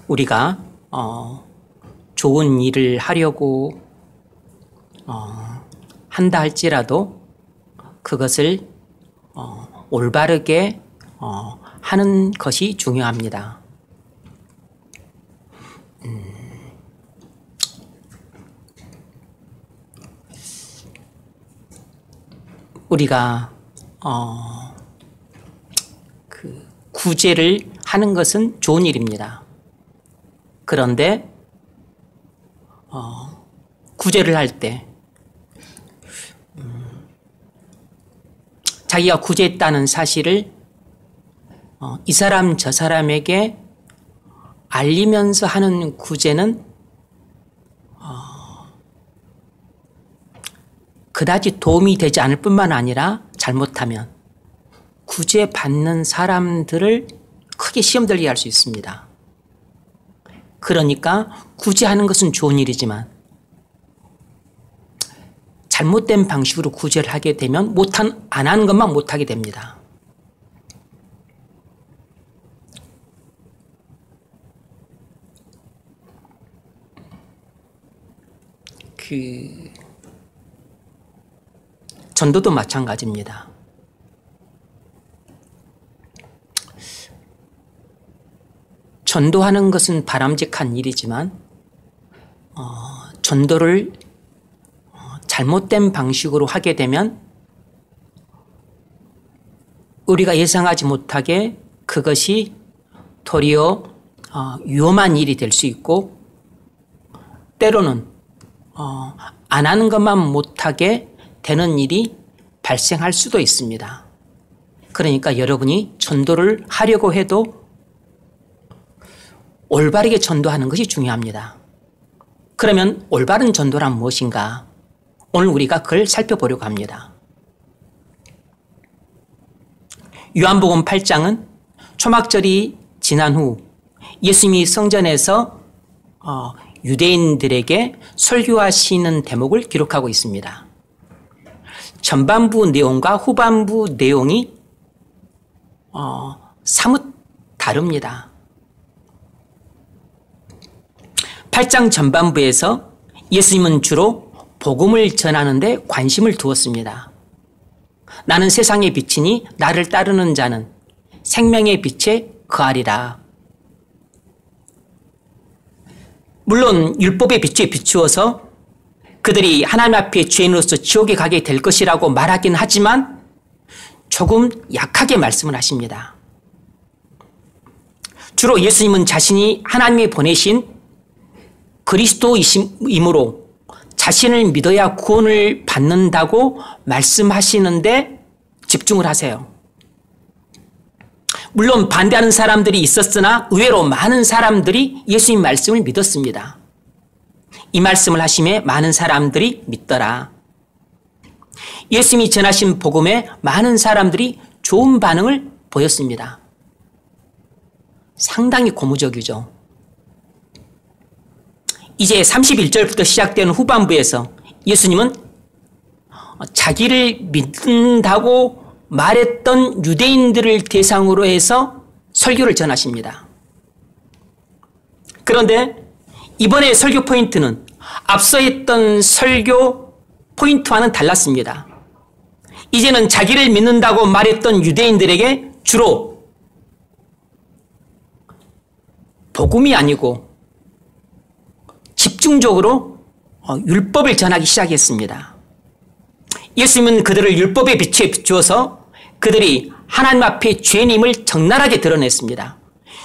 우리가 좋은 일을 하려고 한다 할지라도 그것을 올바르게 하는 것이 중요합니다. 우리가 구제를 하는 것은 좋은 일입니다. 그런데 구제를 할 때 자기가 구제했다는 사실을 이 사람 저 사람에게 알리면서 하는 구제는 그다지 도움이 되지 않을 뿐만 아니라 잘못하면 구제받는 사람들을 크게 시험 들게 할 수 있습니다. 그러니까 구제하는 것은 좋은 일이지만 잘못된 방식으로 구제를 하게 되면 안 하는 것만 못하게 됩니다. 전도도 마찬가지입니다. 전도하는 것은 바람직한 일이지만 전도를 잘못된 방식으로 하게 되면 우리가 예상하지 못하게 그것이 도리어 위험한 일이 될 수 있고 때로는 안 하는 것만 못하게 되는 일이 발생할 수도 있습니다. 그러니까 여러분이 전도를 하려고 해도 올바르게 전도하는 것이 중요합니다. 그러면 올바른 전도란 무엇인가? 오늘 우리가 그걸 살펴보려고 합니다. 요한복음 8장은 초막절이 지난 후 예수님이 성전에서 유대인들에게 설교하시는 대목을 기록하고 있습니다. 전반부 내용과 후반부 내용이 사뭇 다릅니다. 8장 전반부에서 예수님은 주로 복음을 전하는 데 관심을 두었습니다. 나는 세상의 빛이니 나를 따르는 자는 생명의 빛에 거하리라. 물론 율법의 빛에 비추어서 그들이 하나님 앞에 죄인으로서 지옥에 가게 될 것이라고 말하긴 하지만 조금 약하게 말씀을 하십니다. 주로 예수님은 자신이 하나님이 보내신 그리스도이므로 자신을 믿어야 구원을 받는다고 말씀하시는데 집중을 하세요. 물론 반대하는 사람들이 있었으나 의외로 많은 사람들이 예수님 말씀을 믿었습니다. 이 말씀을 하심에 많은 사람들이 믿더라. 예수님이 전하신 복음에 많은 사람들이 좋은 반응을 보였습니다. 상당히 고무적이죠. 이제 31절부터 시작되는 후반부에서 예수님은 자기를 믿는다고 말했던 유대인들을 대상으로 해서 설교를 전하십니다. 그런데 이번에 설교 포인트는 앞서 했던 설교 포인트와는 달랐습니다. 이제는 자기를 믿는다고 말했던 유대인들에게 주로 복음이 아니고 집중적으로 율법을 전하기 시작했습니다. 예수님은 그들을 율법의 빛에 비추어서 그들이 하나님 앞에 죄인임을 적나라하게 드러냈습니다.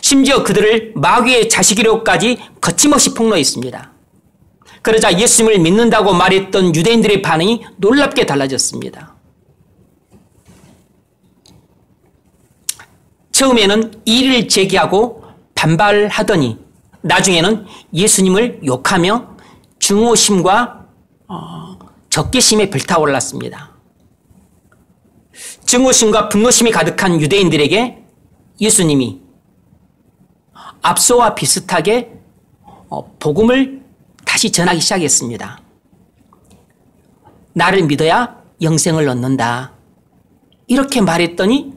심지어 그들을 마귀의 자식이라고까지 거침없이 폭로했습니다. 그러자 예수님을 믿는다고 말했던 유대인들의 반응이 놀랍게 달라졌습니다. 처음에는 이의를 제기하고 반발하더니 나중에는 예수님을 욕하며 증오심과 적개심에 불타올랐습니다. 증오심과 분노심이 가득한 유대인들에게 예수님이 앞서와 비슷하게 복음을 다시 전하기 시작했습니다. 나를 믿어야 영생을 얻는다. 이렇게 말했더니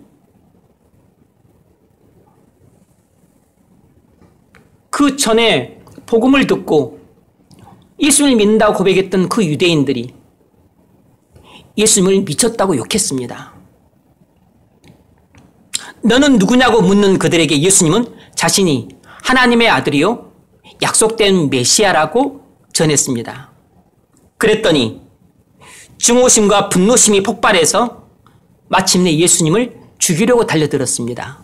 그 전에 복음을 듣고 예수님을 믿는다고 고백했던 그 유대인들이 예수님을 미쳤다고 욕했습니다. 너는 누구냐고 묻는 그들에게 예수님은 자신이 하나님의 아들이요 약속된 메시아라고 전했습니다. 그랬더니 증오심과 분노심이 폭발해서 마침내 예수님을 죽이려고 달려들었습니다.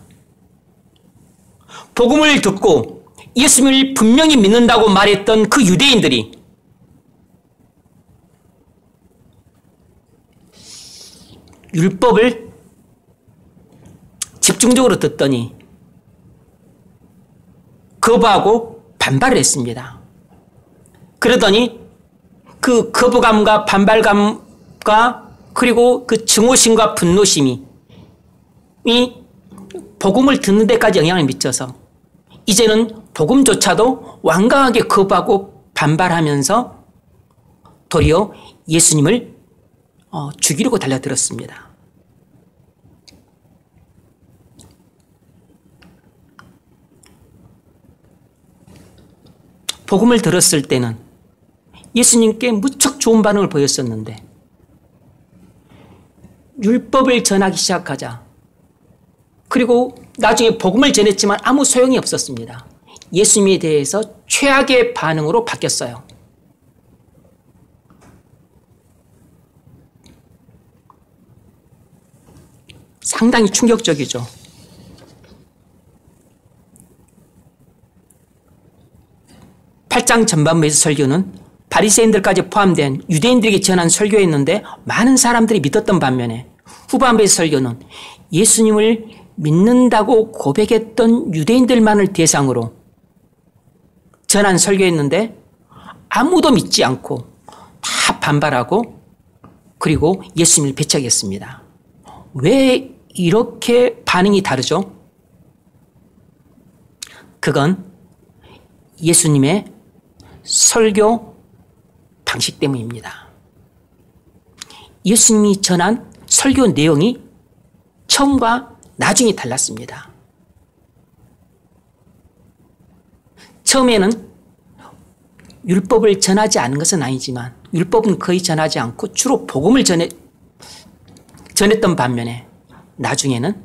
복음을 듣고 예수님을 분명히 믿는다고 말했던 그 유대인들이 율법을 집중적으로 듣더니 거부하고 반발을 했습니다. 그러더니 그 거부감과 반발감과 그리고 그 증오심과 분노심이 복음을 듣는 데까지 영향을 미쳐서 이제는 복음조차도 완강하게 거부하고 반발하면서 도리어 예수님을 죽이려고 달려들었습니다. 복음을 들었을 때는 예수님께 무척 좋은 반응을 보였었는데 율법을 전하기 시작하자 그리고 나중에 복음을 전했지만 아무 소용이 없었습니다. 예수님에 대해서 최악의 반응으로 바뀌었어요. 상당히 충격적이죠. 8장 전반부에서 설교는 바리새인들까지 포함된 유대인들에게 전한 설교였는데 많은 사람들이 믿었던 반면에 후반부에서 설교는 예수님을 믿는다고 고백했던 유대인들만을 대상으로 전한 설교였는데 아무도 믿지 않고 다 반발하고 그리고 예수님을 배척했습니다. 왜 이렇게 반응이 다르죠? 그건 예수님의 설교 방식 때문입니다. 예수님이 전한 설교 내용이 처음과 나중에 달랐습니다. 처음에는 율법을 전하지 않은 것은 아니지만 율법은 거의 전하지 않고 주로 복음을 전했던 반면에 나중에는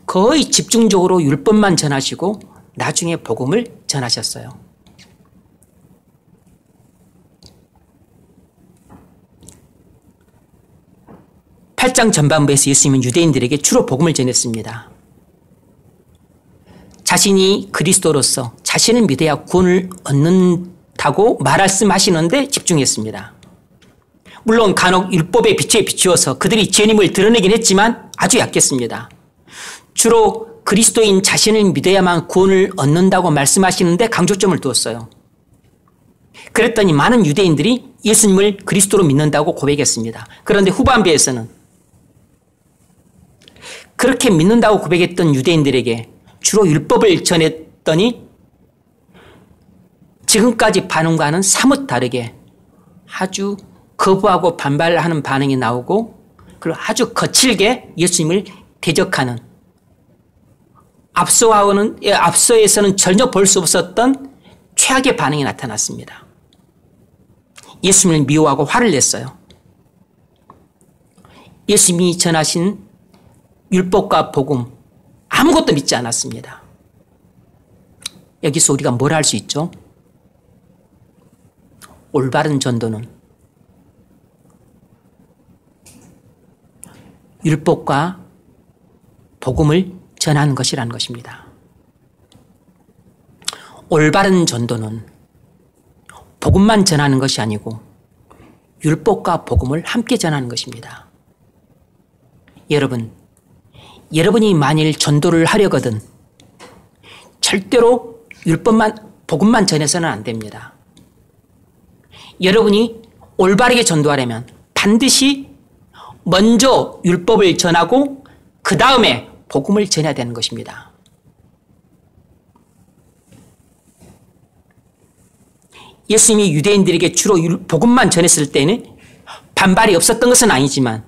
거의 집중적으로 율법만 전하시고 나중에 복음을 전하셨어요. 팔 장 전반부에서 예수님은 유대인들에게 주로 복음을 전했습니다. 자신이 그리스도로서 자신을 믿어야 구원을 얻는다고 말씀하시는데 집중했습니다. 물론 간혹 율법의 빛에 비추어서 그들이 죄인임을 드러내긴 했지만 아주 약했습니다. 주로 그리스도인 자신을 믿어야만 구원을 얻는다고 말씀하시는데 강조점을 두었어요. 그랬더니 많은 유대인들이 예수님을 그리스도로 믿는다고 고백했습니다. 그런데 후반부에서는 그렇게 믿는다고 고백했던 유대인들에게 주로 율법을 전했더니 지금까지 반응과는 사뭇 다르게 아주 거부하고 반발하는 반응이 나오고 그리고 아주 거칠게 예수님을 대적하는 앞서에서는 전혀 볼 수 없었던 최악의 반응이 나타났습니다. 예수님을 미워하고 화를 냈어요. 예수님이 전하신 율법과 복음 아무것도 믿지 않았습니다. 여기서 우리가 뭘 할 수 있죠? 올바른 전도는 율법과 복음을 전하는 것이라는 것입니다. 올바른 전도는 복음만 전하는 것이 아니고 율법과 복음을 함께 전하는 것입니다. 여러분이 만일 전도를 하려거든 절대로 복음만 전해서는 안 됩니다. 여러분이 올바르게 전도하려면 반드시 먼저 율법을 전하고 그 다음에 복음을 전해야 되는 것입니다. 예수님이 유대인들에게 주로 복음만 전했을 때는 반발이 없었던 것은 아니지만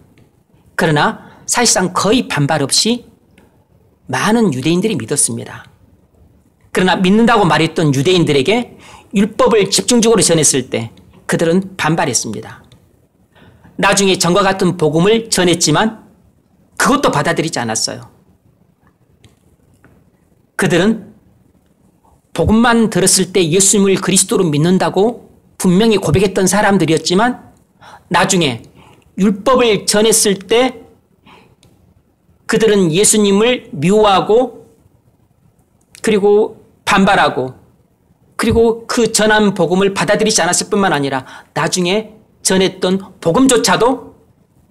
그러나 사실상 거의 반발 없이 많은 유대인들이 믿었습니다. 그러나 믿는다고 말했던 유대인들에게 율법을 집중적으로 전했을 때 그들은 반발했습니다. 나중에 전과 같은 복음을 전했지만 그것도 받아들이지 않았어요. 그들은 복음만 들었을 때 예수님을 그리스도로 믿는다고 분명히 고백했던 사람들이었지만 나중에 율법을 전했을 때 그들은 예수님을 미워하고 그리고 반발하고 그리고 그 전한 복음을 받아들이지 않았을 뿐만 아니라 나중에 전했던 복음조차도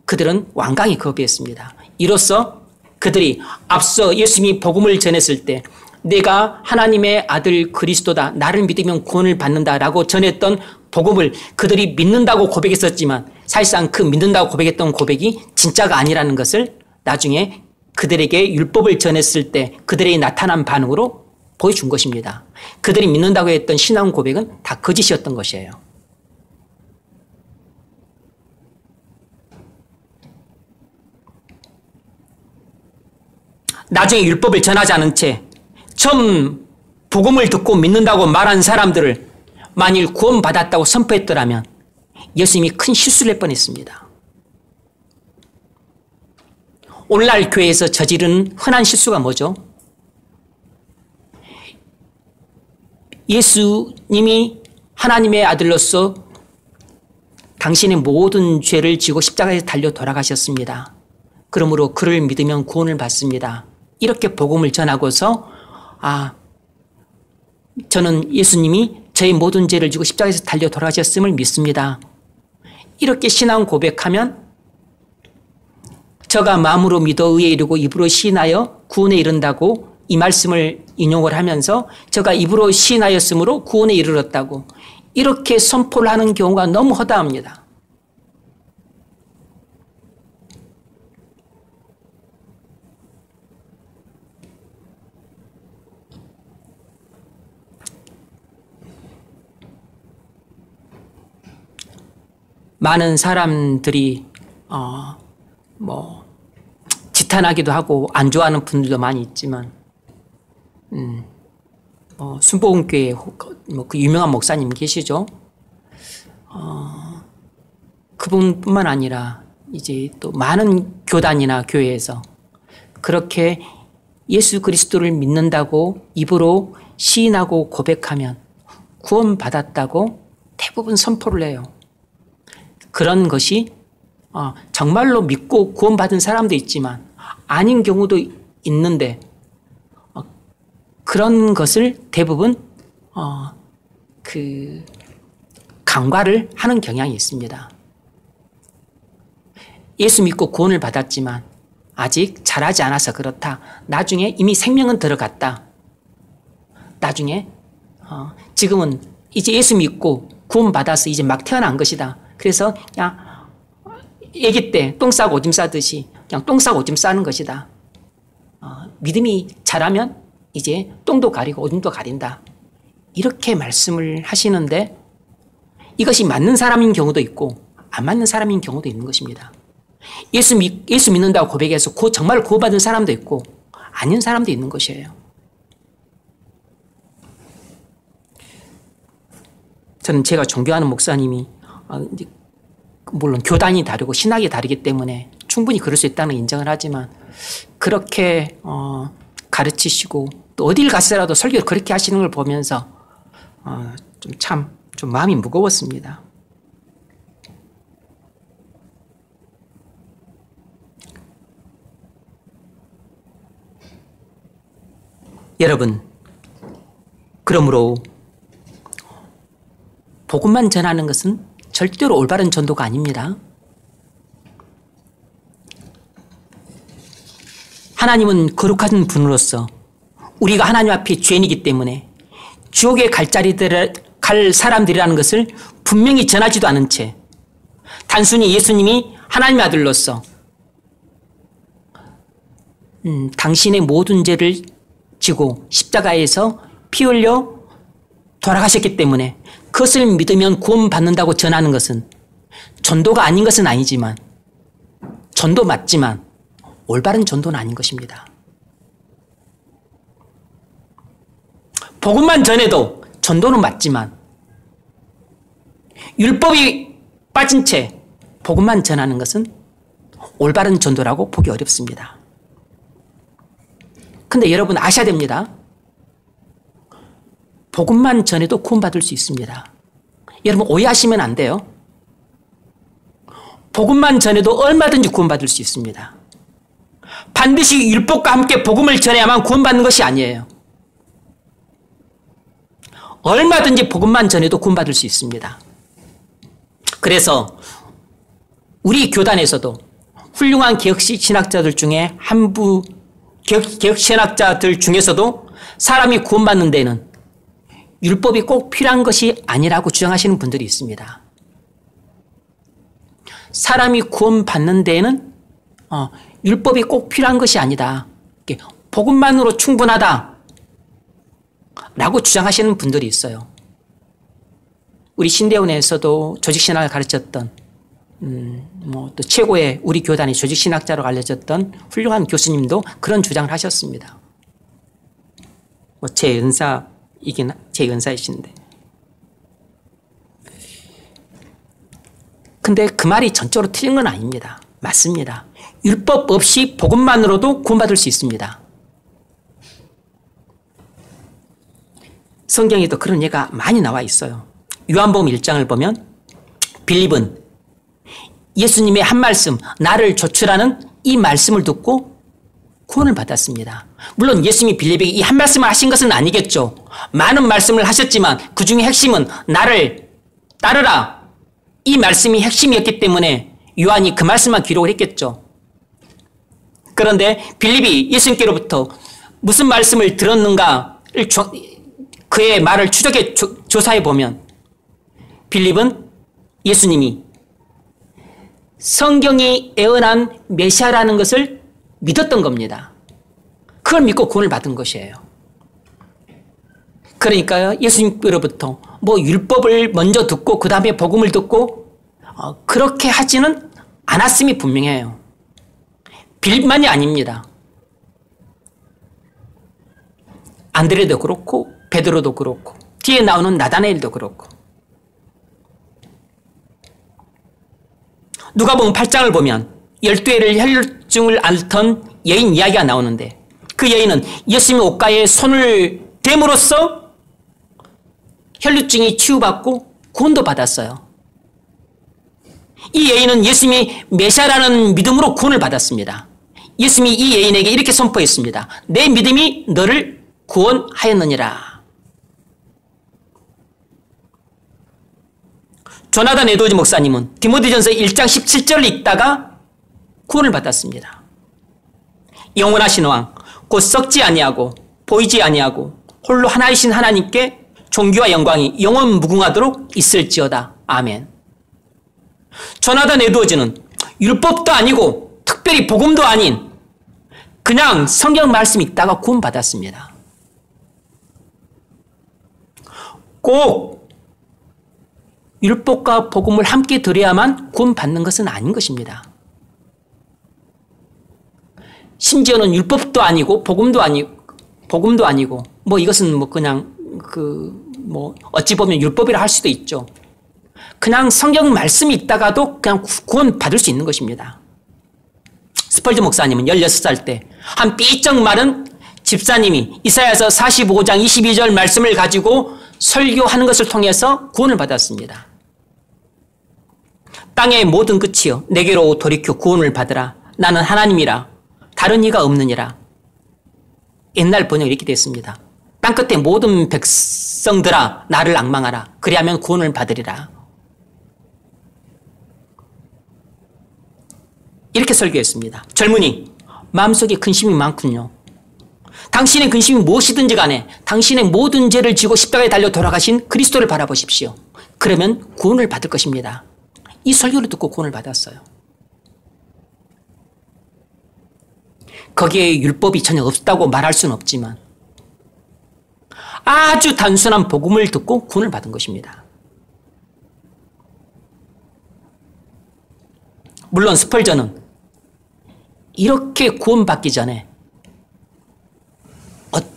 그들은 완강히 거부했습니다. 이로써 그들이 앞서 예수님이 복음을 전했을 때 내가 하나님의 아들 그리스도다, 나를 믿으면 구원을 받는다라고 전했던 복음을 그들이 믿는다고 고백했었지만 사실상 그 믿는다고 고백했던 고백이 진짜가 아니라는 것을 나중에 그들에게 율법을 전했을 때 그들에게 나타난 반응으로 보여준 것입니다. 그들이 믿는다고 했던 신앙 고백은 다 거짓이었던 것이에요. 나중에 율법을 전하지 않은 채 처음 복음을 듣고 믿는다고 말한 사람들을 만일 구원받았다고 선포했더라면 예수님이 큰 실수를 할 뻔했습니다. 오늘날 교회에서 저지른 흔한 실수가 뭐죠? 예수님이 하나님의 아들로서 당신의 모든 죄를 지고 십자가에 달려 돌아가셨습니다. 그러므로 그를 믿으면 구원을 받습니다. 이렇게 복음을 전하고서 저는 예수님이 저의 모든 죄를 지고 십자가에서 달려 돌아가셨음을 믿습니다. 이렇게 신앙 고백하면 저가 마음으로 믿어 의에 이르고 입으로 시인하여 구원에 이른다고 이 말씀을 인용을 하면서 저가 입으로 시인하였으므로 구원에 이르렀다고 이렇게 선포를 하는 경우가 너무 허다합니다. 많은 사람들이 지탄하기도 하고 안 좋아하는 분들도 많이 있지만 순복음교회 그 유명한 목사님 계시죠? 그분뿐만 아니라 이제 또 많은 교단이나 교회에서 그렇게 예수 그리스도를 믿는다고 입으로 시인하고 고백하면 구원받았다고 대부분 선포를 해요. 그런 것이 정말로 믿고 구원받은 사람도 있지만 아닌 경우도 있는데 그런 것을 대부분 간과를 하는 경향이 있습니다. 예수 믿고 구원을 받았지만 아직 잘하지 않아서 그렇다. 나중에 이미 생명은 들어갔다. 나중에 지금은 이제 예수 믿고 구원받아서 이제 막 태어난 것이다. 그래서 그냥 아기 때 똥 싸고 오줌 싸듯이 그냥 똥 싸고 오줌 싸는 것이다. 믿음이 자라면 이제 똥도 가리고 오줌도 가린다. 이렇게 말씀을 하시는데 이것이 맞는 사람인 경우도 있고 안 맞는 사람인 경우도 있는 것입니다. 예수 믿는다고 고백해서 정말 구원받은 사람도 있고 아닌 사람도 있는 것이에요. 저는 제가 존경하는 목사님이 물론 교단이 다르고 신학이 다르기 때문에 충분히 그럴 수 있다는 인정을 하지만 그렇게 가르치시고 또 어딜 가서라도 설교를 그렇게 하시는 걸 보면서 좀 마음이 무거웠습니다. 여러분, 그러므로 복음만 전하는 것은 절대로 올바른 전도가 아닙니다. 하나님은 거룩한 분으로서 우리가 하나님 앞에 죄인이기 때문에 지옥에 갈 사람들이라는 것을 분명히 전하지도 않은 채 단순히 예수님이 하나님의 아들로서 당신의 모든 죄를 지고 십자가에서 피 흘려 돌아가셨기 때문에 그것을 믿으면 구원받는다고 전하는 것은 전도가 아닌 것은 아니지만 전도 맞지만 올바른 전도는 아닌 것입니다. 복음만 전해도 전도는 맞지만 율법이 빠진 채 복음만 전하는 것은 올바른 전도라고 보기 어렵습니다. 근데 여러분 아셔야 됩니다. 복음만 전해도 구원받을 수 있습니다. 여러분 오해하시면 안 돼요. 복음만 전해도 얼마든지 구원받을 수 있습니다. 반드시 율법과 함께 복음을 전해야만 구원받는 것이 아니에요. 얼마든지 복음만 전해도 구원받을 수 있습니다. 그래서 우리 교단에서도 훌륭한 개혁신학자들 중에 개혁신학자들 중에서도 사람이 구원받는 데는 율법이 꼭 필요한 것이 아니라고 주장하시는 분들이 있습니다. 사람이 구원받는 데에는 율법이 꼭 필요한 것이 아니다. 복음만으로 충분하다. 라고 주장하시는 분들이 있어요. 우리 신대원에서도 조직신학을 가르쳤던 또 최고의 우리 교단의 조직신학자로 알려졌던 훌륭한 교수님도 그런 주장을 하셨습니다. 제 은사이신데. 근데 그 말이 전적으로 틀린 건 아닙니다. 맞습니다. 율법 없이 복음만으로도 구원받을 수 있습니다. 성경에도 그런 예가 많이 나와 있어요. 요한복음 1장을 보면 빌립은 예수님의 한 말씀, 나를 조출하는 이 말씀을 듣고 구원을 받았습니다. 물론 예수님이 빌립에게 이 한 말씀을 하신 것은 아니겠죠. 많은 말씀을 하셨지만 그 중에 핵심은 나를 따르라. 이 말씀이 핵심이었기 때문에 요한이 그 말씀만 기록을 했겠죠. 그런데 빌립이 예수님께로부터 무슨 말씀을 들었는가를 그의 말을 추적해 조사해 보면 빌립은 예수님이 성경이 예언한 메시아라는 것을 믿었던 겁니다. 그걸 믿고 구원을 받은 것이에요. 그러니까요, 예수님으로부터 율법을 먼저 듣고 그 다음에 복음을 듣고 그렇게 하지는 않았음이 분명해요. 빌립만이 아닙니다. 안드레도 그렇고 베드로도 그렇고 뒤에 나오는 나다나엘도 그렇고 누가복음 8장을 보면 12회를 혈루증을 앓던 여인 이야기가 나오는데 그 여인은 예수님의 옷가에 손을 댐으로써 혈루증이 치유받고 구원도 받았어요. 이 여인은 예수님이 메시아라는 믿음으로 구원을 받았습니다. 예수님이 이 여인에게 이렇게 선포했습니다. 내 믿음이 너를 구원하였느니라. 조나단 에드워즈 목사님은 디모데전서 1장 17절을 읽다가 구원을 받았습니다. 영원하신 왕, 곧 썩지 아니하고 보이지 아니하고 홀로 하나이신 하나님께 존귀와 영광이 영원 무궁하도록 있을지어다. 아멘. 조나단 에드워즈는 율법도 아니고 특별히 복음도 아닌 그냥 성경 말씀 읽다가 구원 받았습니다. 꼭 율법과 복음을 함께 들어야만 구원 받는 것은 아닌 것입니다. 심지어는 율법도 아니고 복음도 아니고 이것은 그냥 어찌 보면 율법이라 할 수도 있죠. 그냥 성경 말씀이 있다가도 그냥 구원 받을 수 있는 것입니다. 스펄전 목사님은 16살 때 한 삐쩍 마른 집사님이 이사야서 45장 22절 말씀을 가지고 설교하는 것을 통해서 구원을 받았습니다. 땅의 모든 끝이여 내게로 돌이켜 구원을 받으라. 나는 하나님이라 다른 이가 없느니라. 옛날 번역이 이렇게 됐습니다. 땅끝의 모든 백성들아 나를 앙망하라. 그리하면 구원을 받으리라. 이렇게 설교했습니다. 젊은이 마음속에 근심이 많군요. 당신의 근심이 무엇이든지 간에 당신의 모든 죄를 지고 십자가에 달려 돌아가신 그리스도를 바라보십시오. 그러면 구원을 받을 것입니다. 이 설교를 듣고 구원을 받았어요. 거기에 율법이 전혀 없다고 말할 수는 없지만 아주 단순한 복음을 듣고 구원을 받은 것입니다. 물론 스펄전은 이렇게 구원받기 전에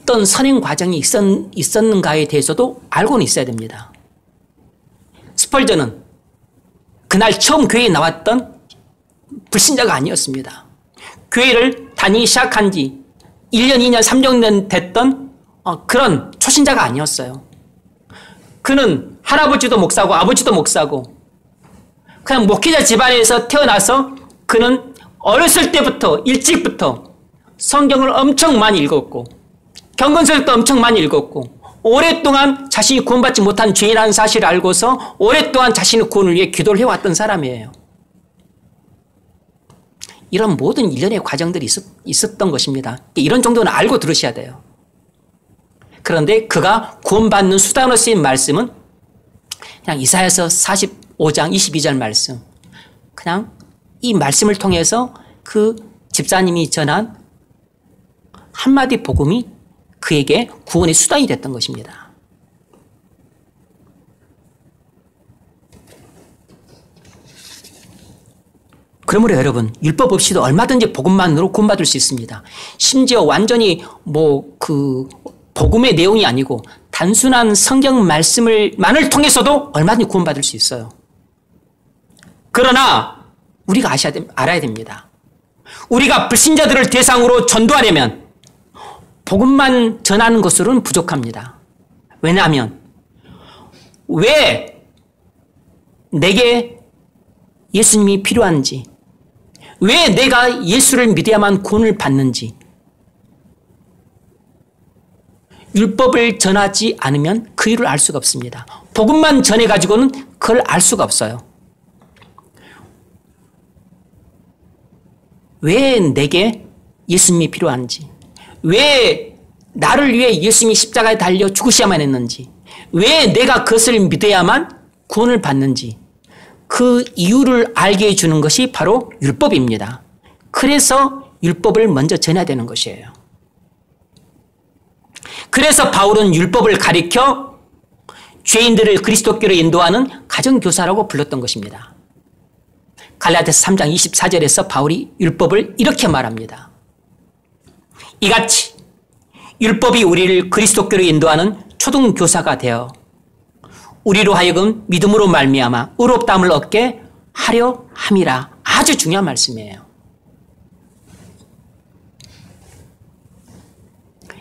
어떤 선행 과정이 있었는가에 대해서도 알고는 있어야 됩니다. 스펄전은 그날 처음 교회에 나왔던 불신자가 아니었습니다. 교회를 다니기 시작한 지 1년, 2년, 3년 됐던 그런 초신자가 아니었어요. 그는 할아버지도 목사고 아버지도 목사고 그냥 목회자 집안에서 태어나서 그는 어렸을 때부터 일찍부터 성경을 엄청 많이 읽었고 경건서적도 엄청 많이 읽었고 오랫동안 자신이 구원받지 못한 죄인이라는 사실을 알고서 오랫동안 자신의 구원을 위해 기도를 해왔던 사람이에요. 이런 모든 일련의 과정들이 있었던 것입니다. 이런 정도는 알고 들으셔야 돼요. 그런데 그가 구원받는 수단으로 쓰인 말씀은 그냥 이사야서 45장 22절 말씀. 그냥 이 말씀을 통해서 그 집사님이 전한 한마디 복음이 그에게 구원의 수단이 됐던 것입니다. 그러므로 여러분, 율법 없이도 얼마든지 복음만으로 구원받을 수 있습니다. 심지어 완전히 복음의 내용이 아니고 단순한 성경 말씀만을 통해서도 얼마든지 구원받을 수 있어요. 그러나 우리가 알아야 됩니다. 우리가 불신자들을 대상으로 전도하려면 복음만 전하는 것으로는 부족합니다. 왜냐하면 왜 내게 예수님이 필요한지, 왜 내가 예수를 믿어야만 구원을 받는지, 율법을 전하지 않으면 그 이유를 알 수가 없습니다. 복음만 전해가지고는 그걸 알 수가 없어요. 왜 내게 예수님이 필요한지, 왜 나를 위해 예수님이 십자가에 달려 죽으셔야만 했는지, 왜 내가 그것을 믿어야만 구원을 받는지, 그 이유를 알게 해주는 것이 바로 율법입니다. 그래서 율법을 먼저 전해야 되는 것이에요. 그래서 바울은 율법을 가리켜 죄인들을 그리스도께로 인도하는 가정교사라고 불렀던 것입니다. 갈라디아서 3장 24절에서 바울이 율법을 이렇게 말합니다. 이같이 율법이 우리를 그리스도께로 인도하는 초등교사가 되어 우리로 하여금 믿음으로 말미암아 의롭다함을 얻게 하려 함이라. 아주 중요한 말씀이에요.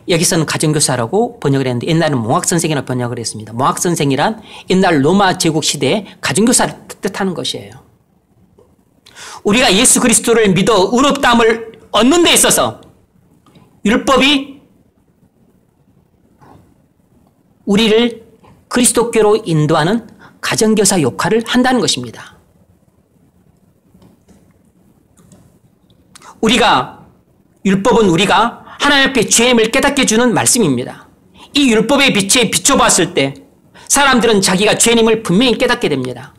여기서는 가정교사라고 번역을 했는데 옛날에는 몽학선생이라고 번역을 했습니다. 몽학선생이란 옛날 로마 제국 시대의 가정교사를 뜻하는 것이에요. 우리가 예수 그리스도를 믿어 의롭다함을 얻는 데 있어서 율법이 우리를 그리스도께로 인도하는 가정교사 역할을 한다는 것입니다. 율법은 우리가 하나님 앞에 죄임을 깨닫게 해주는 말씀입니다. 이 율법의 빛에 비춰봤을 때 사람들은 자기가 죄인임을 분명히 깨닫게 됩니다.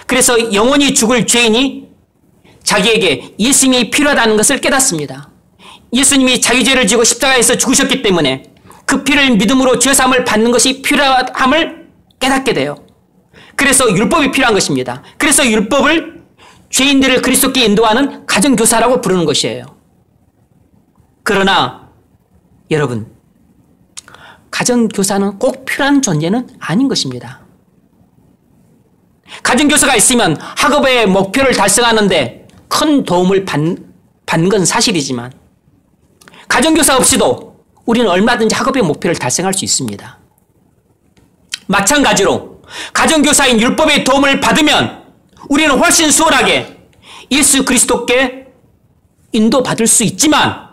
그래서 영원히 죽을 죄인이 자기에게 예수님이 필요하다는 것을 깨닫습니다. 예수님이 자기 죄를 지고 십자가에서 죽으셨기 때문에 그 피를 믿음으로 죄사함을 받는 것이 필요함을 깨닫게 돼요. 그래서 율법이 필요한 것입니다. 그래서 율법을 죄인들을 그리스도께 인도하는 가정교사라고 부르는 것이에요. 그러나 여러분, 가정교사는 꼭 필요한 존재는 아닌 것입니다. 가정교사가 있으면 학업의 목표를 달성하는데 큰 도움을 받는 건 사실이지만 가정교사 없이도 우리는 얼마든지 학업의 목표를 달성할 수 있습니다. 마찬가지로 가정교사인 율법의 도움을 받으면 우리는 훨씬 수월하게 예수 그리스도께 인도받을 수 있지만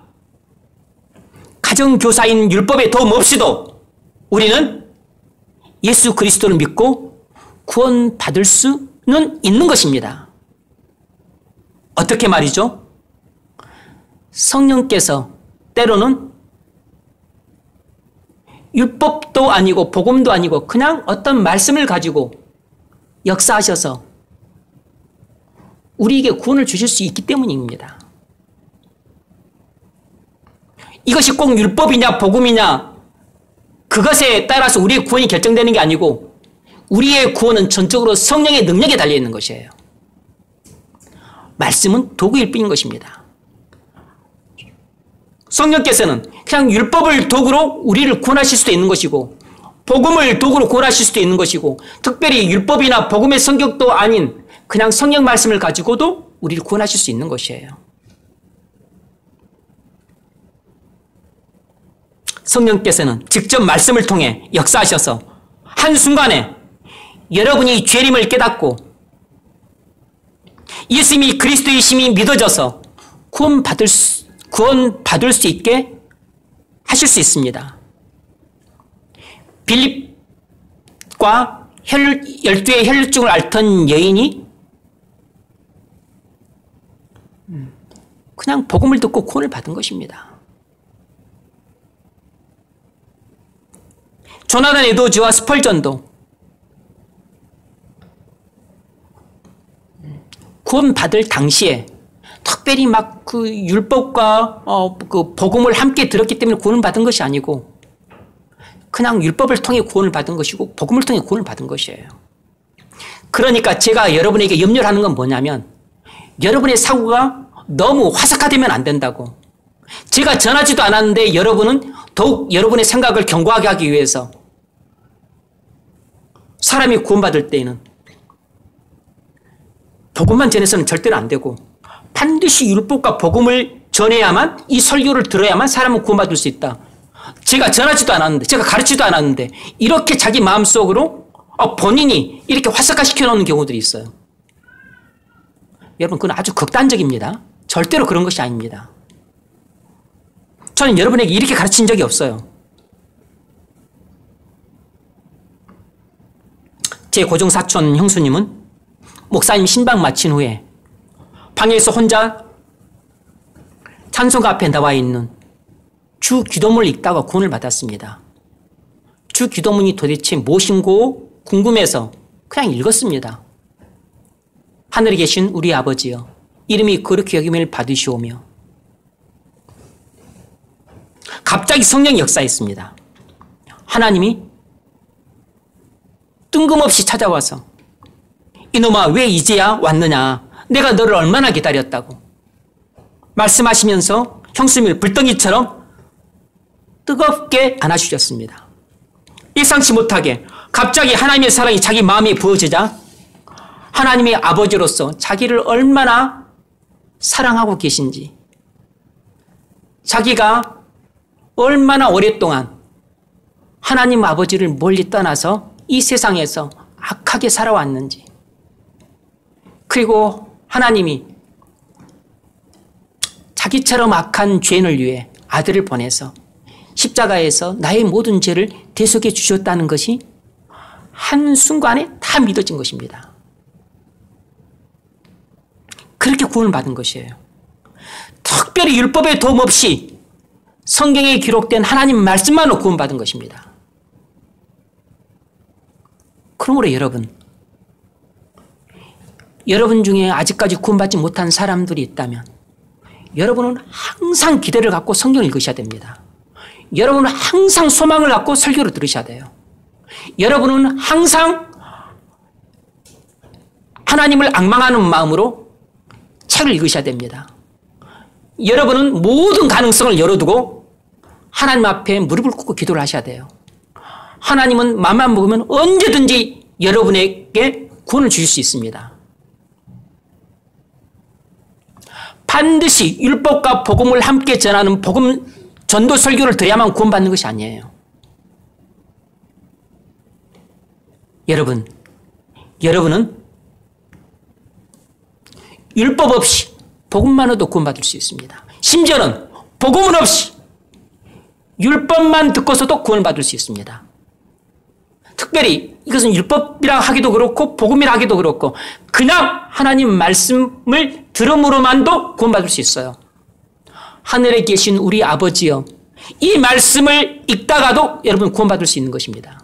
가정교사인 율법의 도움 없이도 우리는 예수 그리스도를 믿고 구원받을 수는 있는 것입니다. 어떻게 말이죠? 성령께서 때로는 율법도 아니고 복음도 아니고 그냥 어떤 말씀을 가지고 역사하셔서 우리에게 구원을 주실 수 있기 때문입니다. 이것이 꼭 율법이냐 복음이냐 그것에 따라서 우리의 구원이 결정되는 게 아니고 우리의 구원은 전적으로 성령의 능력에 달려있는 것이에요. 말씀은 도구일 뿐인 것입니다. 성령께서는 그냥 율법을 도구로 우리를 구원하실 수도 있는 것이고 복음을 도구로 구원하실 수도 있는 것이고 특별히 율법이나 복음의 성격도 아닌 그냥 성령 말씀을 가지고도 우리를 구원하실 수 있는 것이에요. 성령께서는 직접 말씀을 통해 역사하셔서 한순간에 여러분이 죄림을 깨닫고 예수님이 그리스도이심이 믿어져서 구원받을 수 있게 하실 수 있습니다. 빌립과 12의 혈루증을 앓던 여인이 그냥 복음을 듣고 구원을 받은 것입니다. 조나단 에드워즈와 스펄전도 구원받을 당시에 특별히 막 그 율법과 그 복음을 함께 들었기 때문에 구원을 받은 것이 아니고 그냥 율법을 통해 구원을 받은 것이고 복음을 통해 구원을 받은 것이에요. 그러니까 제가 여러분에게 염려를 하는 건 뭐냐면 여러분의 사고가 너무 화석화되면 안 된다고. 제가 전하지도 않았는데 여러분은 더욱 여러분의 생각을 견고하게 하기 위해서 사람이 구원받을 때에는 복음만 전해서는 절대로 안 되고 반드시 율법과 복음을 전해야만 이 설교를 들어야만 사람은 구원받을 수 있다. 제가 전하지도 않았는데 제가 가르치지도 않았는데 이렇게 자기 마음속으로 본인이 이렇게 화석화시켜 놓는 경우들이 있어요. 여러분 그건 아주 극단적입니다. 절대로 그런 것이 아닙니다. 저는 여러분에게 이렇게 가르친 적이 없어요. 제 고종사촌 형수님은 목사님 신방 마친 후에 방에서 혼자 찬송가 앞에 나와 있는 주 기도문을 읽다가 구원을 받았습니다. 주 기도문이 도대체 무엇인고 궁금해서 그냥 읽었습니다. 하늘에 계신 우리 아버지여 이름이 거룩히 여김을 받으시오며 갑자기 성령이 역사했습니다. 하나님이 뜬금없이 찾아와서 이놈아 왜 이제야 왔느냐 내가 너를 얼마나 기다렸다고 말씀하시면서 형수님을 불덩이처럼 뜨겁게 안아주셨습니다. 예상치 못하게 갑자기 하나님의 사랑이 자기 마음에 부어지자 하나님의 아버지로서 자기를 얼마나 사랑하고 계신지 자기가 얼마나 오랫동안 하나님 아버지를 멀리 떠나서 이 세상에서 악하게 살아왔는지 그리고 하나님이 자기처럼 악한 죄인을 위해 아들을 보내서 십자가에서 나의 모든 죄를 대속해 주셨다는 것이 한순간에 다 믿어진 것입니다. 그렇게 구원을 받은 것이에요. 특별히 율법의 도움 없이 성경에 기록된 하나님 말씀만으로 구원받은 것입니다. 그러므로 여러분 중에 아직까지 구원받지 못한 사람들이 있다면 여러분은 항상 기대를 갖고 성경을 읽으셔야 됩니다. 여러분은 항상 소망을 갖고 설교를 들으셔야 돼요. 여러분은 항상 하나님을 앙망하는 마음으로 책을 읽으셔야 됩니다. 여러분은 모든 가능성을 열어두고 하나님 앞에 무릎을 꿇고 기도를 하셔야 돼요. 하나님은 마음만 먹으면 언제든지 여러분에게 구원을 주실 수 있습니다. 반드시 율법과 복음을 함께 전하는 복음 전도 설교를 드려야만 구원받는 것이 아니에요. 여러분은 율법 없이 복음만으로도 구원받을 수 있습니다. 심지어는 복음은 없이 율법만 듣고서도 구원을 받을 수 있습니다. 특별히 이것은 율법이라 하기도 그렇고 복음이라 하기도 그렇고 그냥 하나님 말씀을 들음으로만도 구원받을 수 있어요. 하늘에 계신 우리 아버지여 이 말씀을 읽다가도 여러분 구원받을 수 있는 것입니다.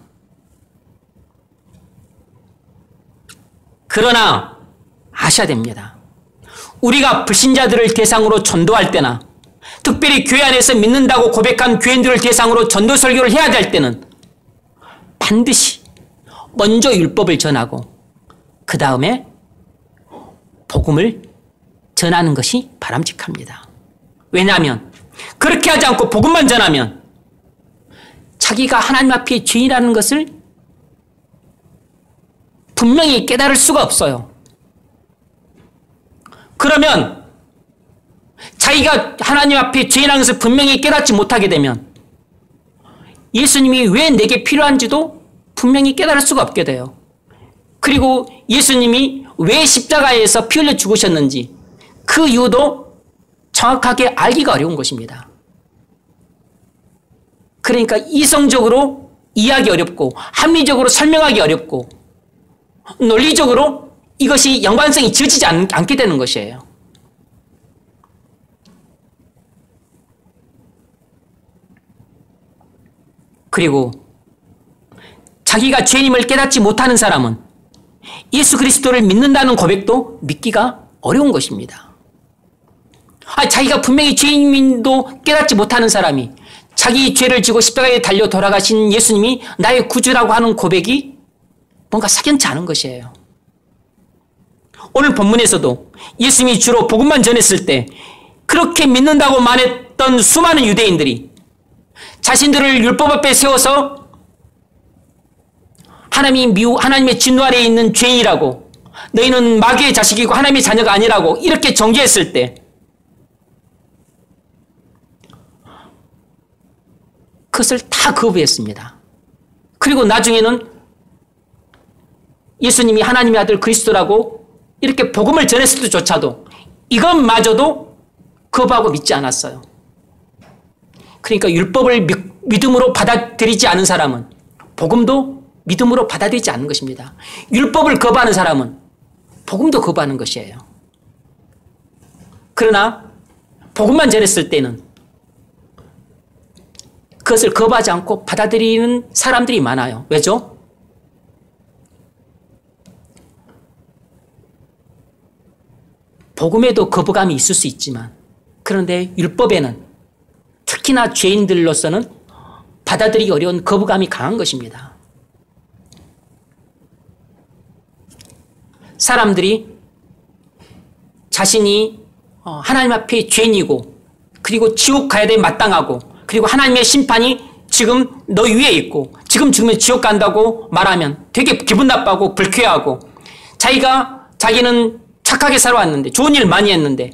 그러나 아셔야 됩니다. 우리가 불신자들을 대상으로 전도할 때나 특별히 교회 안에서 믿는다고 고백한 교인들을 대상으로 전도 설교를 해야 될 때는 반드시 먼저 율법을 전하고 그 다음에 복음을 전하는 것이 바람직합니다. 왜냐하면 그렇게 하지 않고 복음만 전하면 자기가 하나님 앞에 죄인이라는 것을 분명히 깨달을 수가 없어요. 그러면 자기가 하나님 앞에 죄인이라는 것을 분명히 깨닫지 못하게 되면 예수님이 왜 내게 필요한지도 분명히 깨달을 수가 없게 돼요. 그리고 예수님이 왜 십자가에서 피 흘려 죽으셨는지 그 이유도 정확하게 알기가 어려운 것입니다. 그러니까 이성적으로 이해하기 어렵고 합리적으로 설명하기 어렵고 논리적으로 이것이 연관성이 지어지지 않게 되는 것이에요. 그리고 자기가 죄인임을 깨닫지 못하는 사람은 예수 그리스도를 믿는다는 고백도 믿기가 어려운 것입니다. 자기가 분명히 죄인임도 깨닫지 못하는 사람이 자기 죄를 지고 십자가에 달려 돌아가신 예수님이 나의 구주라고 하는 고백이 뭔가 석연치 않은 것이에요. 오늘 본문에서도 예수님이 주로 복음만 전했을 때 그렇게 믿는다고 말했던 수많은 유대인들이 자신들을 율법 앞에 세워서 하나님의 진노 아래에 있는 죄인이라고, 너희는 마귀의 자식이고 하나님의 자녀가 아니라고 이렇게 정죄했을 때 그것을 다 거부했습니다. 그리고 나중에는 예수님이 하나님의 아들 그리스도라고 이렇게 복음을 전했을 때조차도 이것마저도 거부하고 믿지 않았어요. 그러니까 율법을 믿음으로 받아들이지 않은 사람은 복음도 믿음으로 받아들이지 않는 것입니다. 율법을 거부하는 사람은 복음도 거부하는 것이에요. 그러나 복음만 전했을 때는 그것을 거부하지 않고 받아들이는 사람들이 많아요. 왜죠? 복음에도 거부감이 있을 수 있지만 그런데 율법에는 특히나 죄인들로서는 받아들이기 어려운 거부감이 강한 것입니다. 사람들이 자신이 하나님 앞에 죄인이고 그리고 지옥 가야 돼 마땅하고 그리고 하나님의 심판이 지금 너 위에 있고 지금 죽으면 지옥 간다고 말하면 되게 기분 나빠하고 불쾌하고 자기는 착하게 살아왔는데 좋은 일 많이 했는데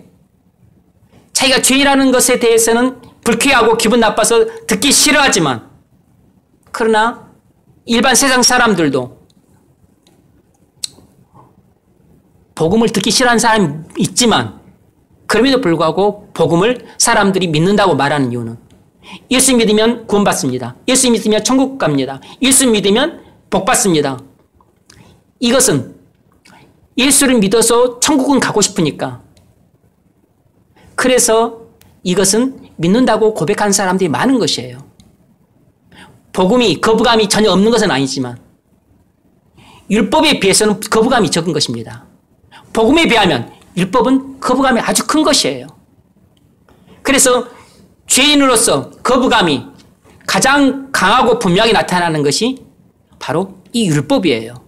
자기가 죄인이라는 것에 대해서는 불쾌하고 기분 나빠서 듣기 싫어하지만 그러나 일반 세상 사람들도 복음을 듣기 싫어하는 사람이 있지만 그럼에도 불구하고 복음을 사람들이 믿는다고 말하는 이유는 예수 믿으면 구원받습니다. 예수 믿으면 천국 갑니다. 예수 믿으면 복 받습니다. 이것은 예수를 믿어서 천국은 가고 싶으니까 그래서 이것은 믿는다고 고백하는 사람들이 많은 것이에요. 복음이 거부감이 전혀 없는 것은 아니지만 율법에 비해서는 거부감이 적은 것입니다. 복음에 비하면 율법은 거부감이 아주 큰 것이에요. 그래서 죄인으로서 거부감이 가장 강하고 분명하게 나타나는 것이 바로 이 율법이에요.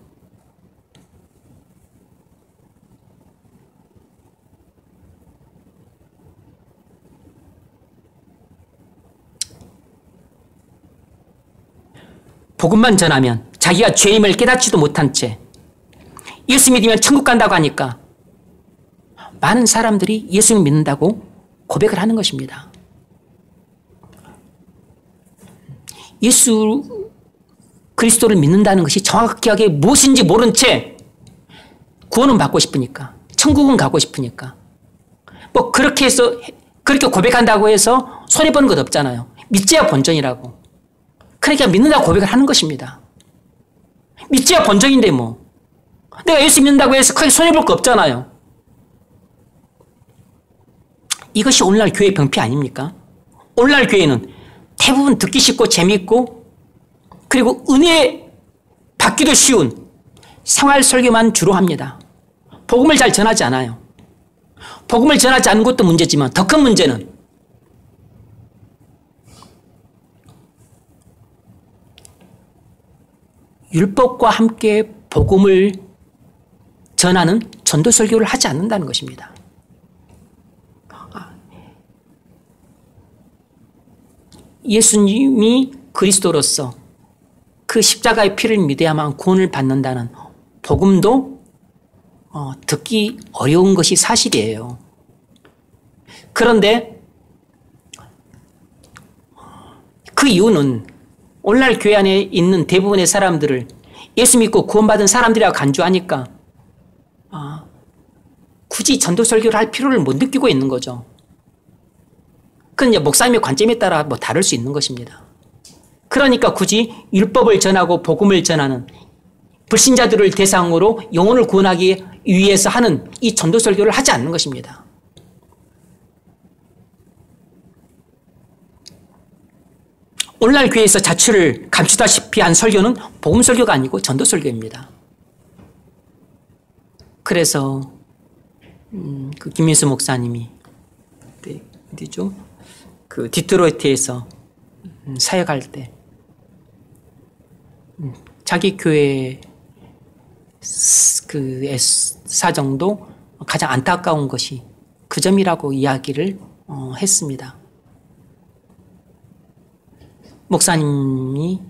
복음만 전하면 자기가 죄임을 깨닫지도 못한 채 예수 믿으면 천국 간다고 하니까 많은 사람들이 예수를 믿는다고 고백을 하는 것입니다. 예수 그리스도를 믿는다는 것이 정확하게 무엇인지 모른 채 구원은 받고 싶으니까 천국은 가고 싶으니까 뭐 그렇게 해서 그렇게 고백한다고 해서 손해보는 것 없잖아요. 믿지야 본전이라고. 그러니까 믿는다고 고백을 하는 것입니다. 믿지야 본전인데 뭐 내가 예수 믿는다고 해서 크게 손해볼 거 없잖아요. 이것이 오늘날 교회의 병폐 아닙니까? 오늘날 교회는 대부분 듣기 쉽고 재미있고 그리고 은혜 받기도 쉬운 생활 설교만 주로 합니다. 복음을 잘 전하지 않아요. 복음을 전하지 않은 것도 문제지만 더 큰 문제는 율법과 함께 복음을 전하는 전도 설교를 하지 않는다는 것입니다. 예수님이 그리스도로서 그 십자가의 피를 믿어야만 구원을 받는다는 복음도 듣기 어려운 것이 사실이에요. 그런데 그 이유는 오늘날 교회 안에 있는 대부분의 사람들을 예수 믿고 구원받은 사람들이라고 간주하니까 굳이 전도 설교를 할 필요를 못 느끼고 있는 거죠. 그건 이제 목사님의 관점에 따라 뭐 다를 수 있는 것입니다. 그러니까 굳이 율법을 전하고 복음을 전하는 불신자들을 대상으로 영혼을 구원하기 위해서 하는 이 전도 설교를 하지 않는 것입니다. 오늘날 교회에서 자취를 감추다시피 한 설교는 복음 설교가 아니고 전도 설교입니다. 그래서 그 김민수 목사님이 어디죠? 그 디트로이트에서 사역할 때 자기 교회 그 사정도 가장 안타까운 것이 그 점이라고 이야기를 했습니다. 목사님이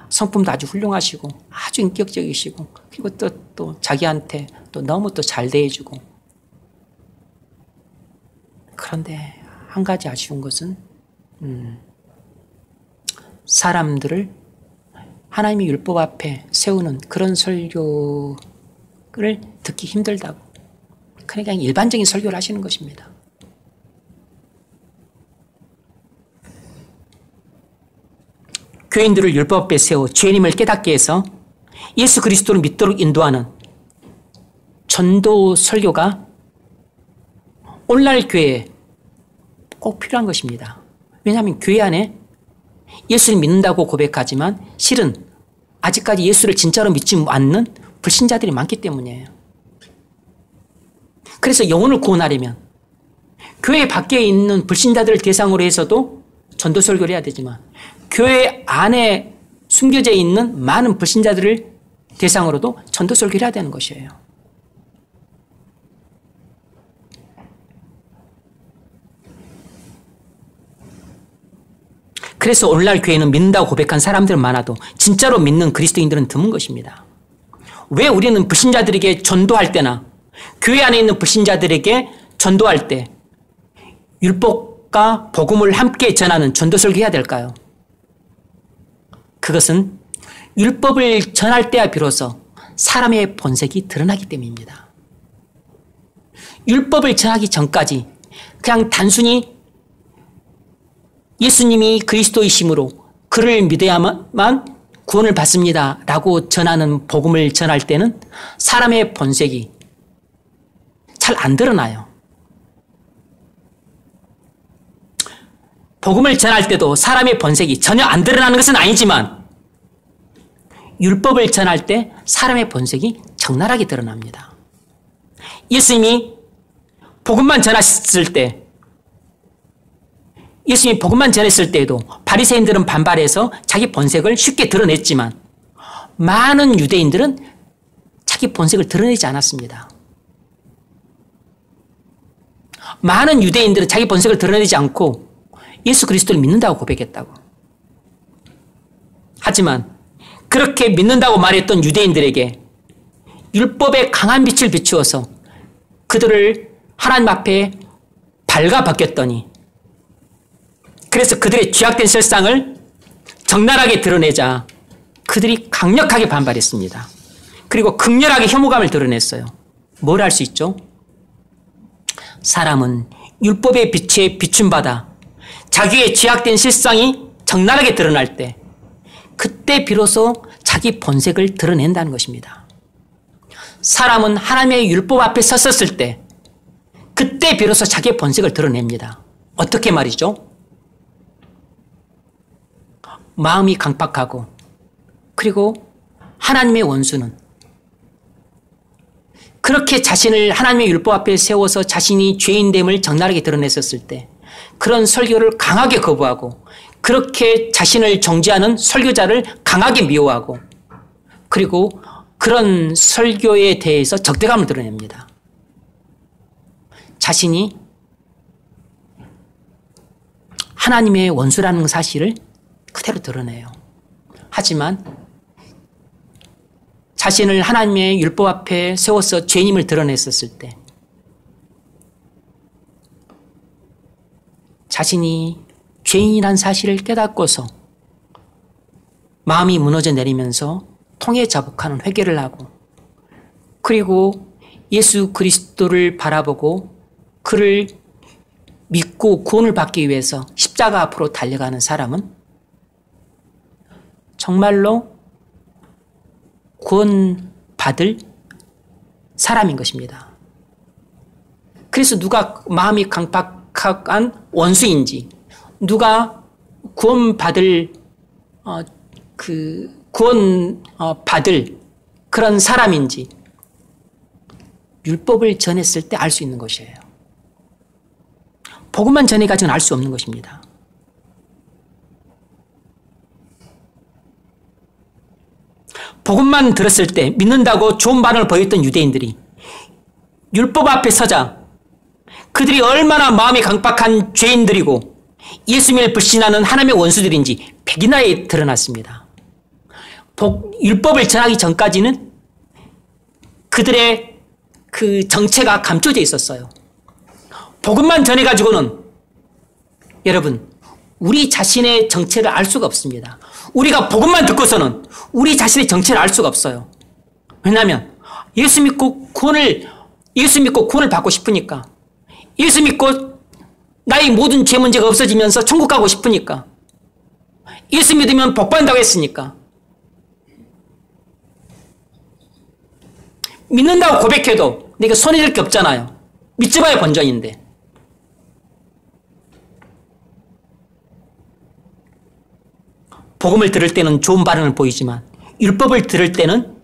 성품도 아주 훌륭하시고 아주 인격적이시고 그리고 또 자기한테 또 너무 또 잘 대해주고 그런데 한 가지 아쉬운 것은 사람들을 하나님의 율법 앞에 세우는 그런 설교를 듣기 힘들다고 그러니까 일반적인 설교를 하시는 것입니다. 교인들을 율법 앞에 세워 죄인임을 깨닫게 해서 예수 그리스도를 믿도록 인도하는 전도 설교가 오늘날 교회에 꼭 필요한 것입니다. 왜냐하면 교회 안에 예수를 믿는다고 고백하지만 실은 아직까지 예수를 진짜로 믿지 않는 불신자들이 많기 때문이에요. 그래서 영혼을 구원하려면 교회 밖에 있는 불신자들을 대상으로 해서도 전도 설교를 해야 되지만 교회 안에 숨겨져 있는 많은 불신자들을 대상으로도 전도 설교를 해야 되는 것이에요. 그래서 오늘날 교회는 믿는다고 고백한 사람들은 많아도 진짜로 믿는 그리스도인들은 드문 것입니다. 왜 우리는 불신자들에게 전도할 때나 교회 안에 있는 불신자들에게 전도할 때 율법과 복음을 함께 전하는 전도 설교해야 될까요? 그것은 율법을 전할 때야 비로소 사람의 본색이 드러나기 때문입니다. 율법을 전하기 전까지 그냥 단순히 예수님이 그리스도이심으로 그를 믿어야만 구원을 받습니다 라고 전하는 복음을 전할 때는 사람의 본색이 잘 안 드러나요. 복음을 전할 때도 사람의 본색이 전혀 안 드러나는 것은 아니지만 율법을 전할 때 사람의 본색이 적나라하게 드러납니다. 예수님이 복음만 전하셨을 때 예수님이 복음만 전했을 때에도 바리새인들은 반발해서 자기 본색을 쉽게 드러냈지만 많은 유대인들은 자기 본색을 드러내지 않았습니다. 많은 유대인들은 자기 본색을 드러내지 않고 예수 그리스도를 믿는다고 고백했다고. 하지만 그렇게 믿는다고 말했던 유대인들에게 율법의 강한 빛을 비추어서 그들을 하나님 앞에 발가벗겼더니 그래서 그들의 죄악된 실상을 적나라하게 드러내자 그들이 강력하게 반발했습니다. 그리고 극렬하게 혐오감을 드러냈어요. 뭘 할 수 있죠? 사람은 율법의 빛에 비춤받아 자기의 죄악된 실상이 적나라하게 드러날 때 그때 비로소 자기 본색을 드러낸다는 것입니다. 사람은 하나님의 율법 앞에 섰었을 때 그때 비로소 자기의 본색을 드러냅니다. 어떻게 말이죠? 마음이 강팍하고 그리고 하나님의 원수는 그렇게 자신을 하나님의 율법 앞에 세워서 자신이 죄인됨을 적나라하게 드러냈었을 때 그런 설교를 강하게 거부하고 그렇게 자신을 정죄하는 설교자를 강하게 미워하고 그리고 그런 설교에 대해서 적대감을 드러냅니다. 하나님의 원수라는 사실을 그대로 드러내요. 하지만 자신을 하나님의 율법 앞에 세워서 죄인임을 드러냈었을 때 자신이 죄인이란 사실을 깨닫고서 마음이 무너져 내리면서 통해 자복하는 회개를 하고 그리고 예수 그리스도를 바라보고 그를 믿고 구원을 받기 위해서 십자가 앞으로 달려가는 사람은 정말로 구원받을 사람인 것입니다. 그래서 누가 마음이 강팍한 원수인지 누가 구원받을 구원받을 그런 사람인지 율법을 전했을 때 알 수 있는 것이에요. 복음만 전해가지고는 알 수 없는 것입니다. 복음만 들었을 때 믿는다고 좋은 반응을 보였던 유대인들이 율법 앞에 서자 그들이 얼마나 마음이 강팍한 죄인들이고 예수님을 불신하는 하나님의 원수들인지 백인하에 드러났습니다. 율법을 전하기 전까지는 그들의 그 정체가 감춰져 있었어요. 복음만 전해가지고는 여러분 우리 자신의 정체를 알 수가 없습니다. 우리가 복음만 듣고서는 우리 자신의 정체를 알 수가 없어요. 왜냐하면 예수 믿고 구원을 받고 싶으니까 예수 믿고 나의 모든 죄 문제가 없어지면서 천국 가고 싶으니까 예수 믿으면 복 받는다고 했으니까 믿는다고 고백해도 내가 손해질 게 없잖아요. 믿지 봐야 본전인데 복음을 들을 때는 좋은 반응을 보이지만 율법을 들을 때는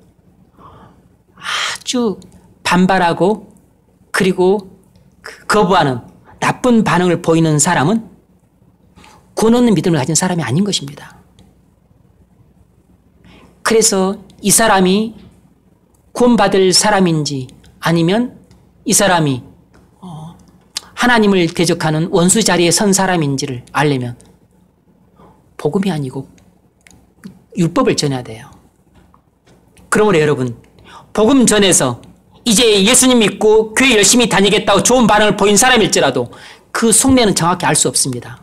아주 반발하고 그리고 거부하는 나쁜 반응을 보이는 사람은 구원 얻는 믿음을 가진 사람이 아닌 것입니다. 그래서 이 사람이 구원받을 사람인지 아니면 이 사람이 하나님을 대적하는 원수 자리에 선 사람인지를 알려면 복음이 아니고 율법을 전해야 돼요. 그러므로 여러분 복음 전해서 이제 예수님 믿고 교회 열심히 다니겠다고 좋은 반응을 보인 사람일지라도 그 속내는 정확히 알 수 없습니다.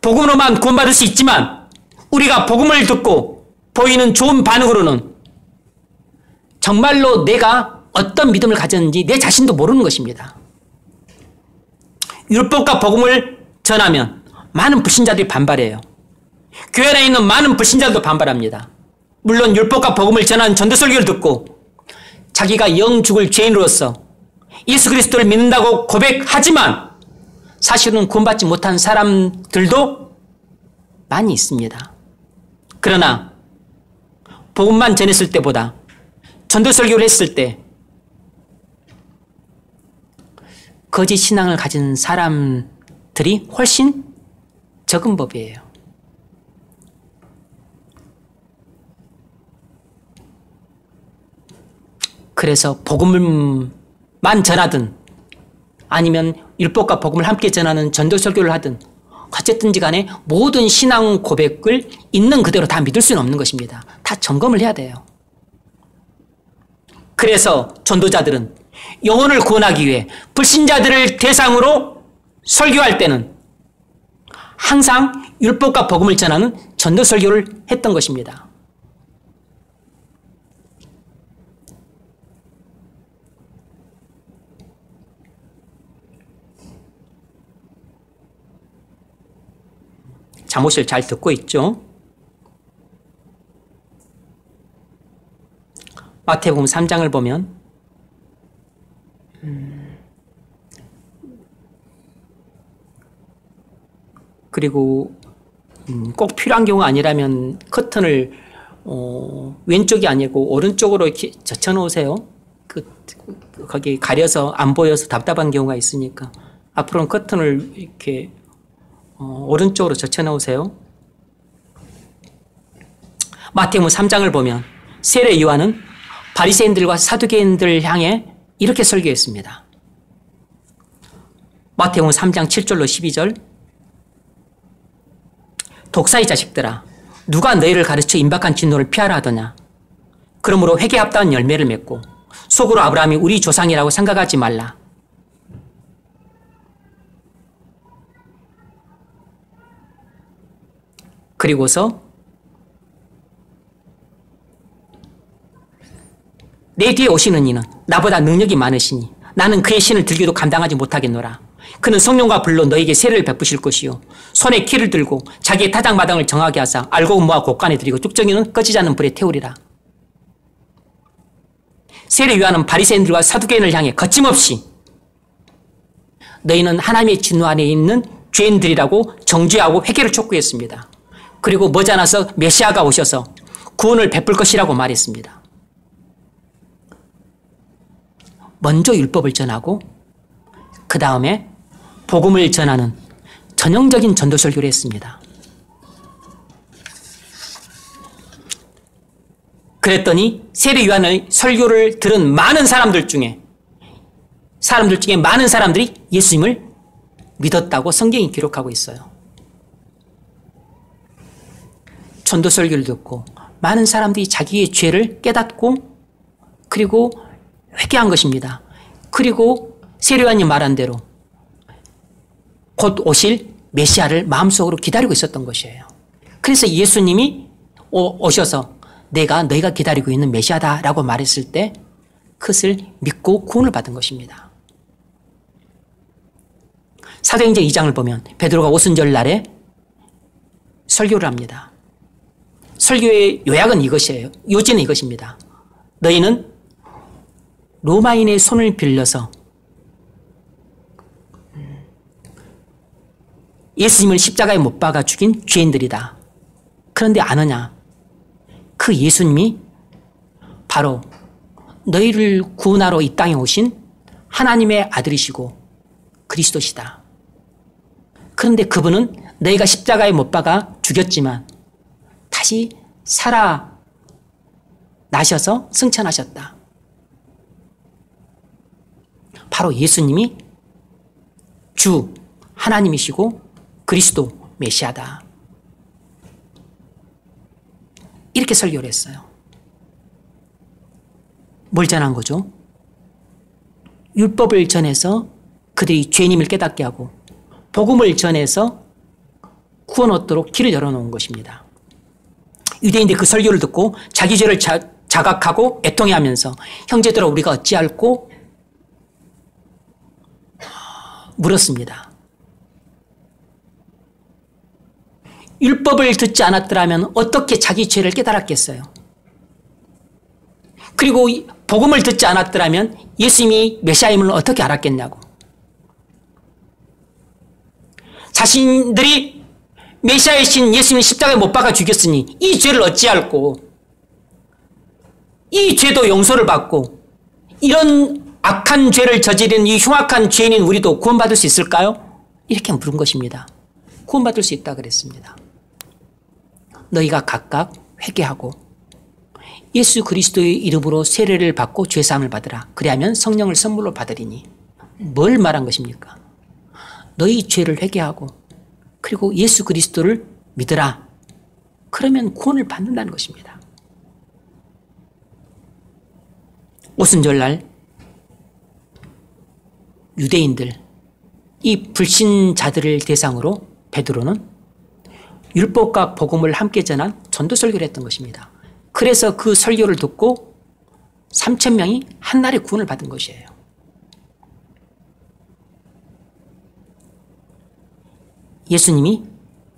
복음으로만 구원받을 수 있지만 우리가 복음을 듣고 보이는 좋은 반응으로는 정말로 내가 어떤 믿음을 가졌는지 내 자신도 모르는 것입니다. 율법과 복음을 전하면 많은 불신자들이 반발해요. 교회 안에 있는 많은 불신자들도 반발합니다. 물론 율법과 복음을 전하는 전도설교를 듣고 자기가 영 죽을 죄인으로서 예수 그리스도를 믿는다고 고백하지만 사실은 구원받지 못한 사람들도 많이 있습니다. 그러나 복음만 전했을 때보다 전도설교를 했을 때 거짓 신앙을 가진 사람들이 훨씬 적은 법이에요. 그래서 복음만 전하든 아니면 율법과 복음을 함께 전하는 전도설교를 하든 어쨌든지 간에 모든 신앙 고백을 있는 그대로 다 믿을 수는 없는 것입니다. 다 점검을 해야 돼요. 그래서 전도자들은 영혼을 구원하기 위해 불신자들을 대상으로 설교할 때는 항상 율법과 복음을 전하는 전도설교를 했던 것입니다. 잠옷을 잘 듣고 있죠? 마태복음 3장을 보면 그리고 꼭 필요한 경우가 아니라면 커튼을 왼쪽이 아니고 오른쪽으로 이렇게 젖혀 놓으세요. 거기 가려서 안 보여서 답답한 경우가 있으니까 앞으로는 커튼을 이렇게 오른쪽으로 젖혀 놓으세요. 마태복음 3장을 보면 세례 요한은 바리새인들과 사두개인들을 향해 이렇게 설교했습니다. 마태복음 3장 7절로 12절 독사의 자식들아, 누가 너희를 가르쳐 임박한 진노를 피하라 하더냐. 그러므로 회개에 합당한 열매를 맺고 속으로 아브라함이 우리 조상이라고 생각하지 말라. 그리고서 내 뒤에 오시는 이는 나보다 능력이 많으시니 나는 그의 신을 들기도 감당하지 못하겠노라. 그는 성령과 불로 너에게 세례를 베푸실 것이요 손에 키를 들고 자기의 타작마당을 정하게 하사 알곡은 모아 곳간에 들이고 쭉정이는 꺼지지 않는 불에 태우리라. 세례 요한은 바리새인들과 사두개인을 향해 거침없이 너희는 하나님의 진노 안에 있는 죄인들이라고 정죄하고 회개를 촉구했습니다. 그리고 머지않아서 메시아가 오셔서 구원을 베풀 것이라고 말했습니다. 먼저 율법을 전하고 그 다음에 복음을 전하는 전형적인 전도 설교를 했습니다. 그랬더니 세례 요한의 설교를 들은 많은 사람들 중에 많은 사람들이 예수님을 믿었다고 성경이 기록하고 있어요. 전도 설교를 듣고 많은 사람들이 자기의 죄를 깨닫고 그리고 회개한 것입니다. 그리고 세례 요한이 말한 대로 곧 오실 메시아를 마음속으로 기다리고 있었던 것이에요. 그래서 예수님이 오셔서 내가 너희가 기다리고 있는 메시아다라고 말했을 때 그것을 믿고 구원을 받은 것입니다. 사도행전 2장을 보면 베드로가 오순절 날에 설교를 합니다. 설교의 요약은 이것이에요. 요지는 이것입니다. 너희는 로마인의 손을 빌려서 예수님을 십자가에 못 박아 죽인 죄인들이다. 그런데 아느냐? 그 예수님이 바로 너희를 구원하러 이 땅에 오신 하나님의 아들이시고 그리스도시다. 그런데 그분은 너희가 십자가에 못 박아 죽였지만 다시 살아나셔서 승천하셨다. 바로 예수님이 주 하나님이시고 그리스도 메시아다. 이렇게 설교를 했어요. 뭘 전한 거죠? 율법을 전해서 그들이 죄인임을 깨닫게 하고 복음을 전해서 구원 얻도록 길을 열어놓은 것입니다. 유대인들이 그 설교를 듣고 자기 죄를 자각하고 애통해하면서 형제들아 우리가 어찌할꼬 물었습니다. 율법을 듣지 않았더라면 어떻게 자기 죄를 깨달았겠어요? 그리고 복음을 듣지 않았더라면 예수님이 메시아임을 어떻게 알았겠냐고. 자신들이 메시아이신 예수님을 십자가에 못 박아 죽였으니 이 죄를 어찌할꼬. 이 죄도 용서를 받고 이런 악한 죄를 저지른 이 흉악한 죄인인 우리도 구원받을 수 있을까요? 이렇게 물은 것입니다. 구원받을 수 있다 그랬습니다. 너희가 각각 회개하고 예수 그리스도의 이름으로 세례를 받고 죄사함을 받으라. 그리하면 성령을 선물로 받으리니. 뭘 말한 것입니까? 너희 죄를 회개하고 그리고 예수 그리스도를 믿으라. 그러면 구원을 받는다는 것입니다. 오순절날 유대인들, 이 불신자들을 대상으로 베드로는 율법과 복음을 함께 전한 전도 설교를 했던 것입니다. 그래서 그 설교를 듣고 3,000명이 한날에 구원을 받은 것이에요. 예수님이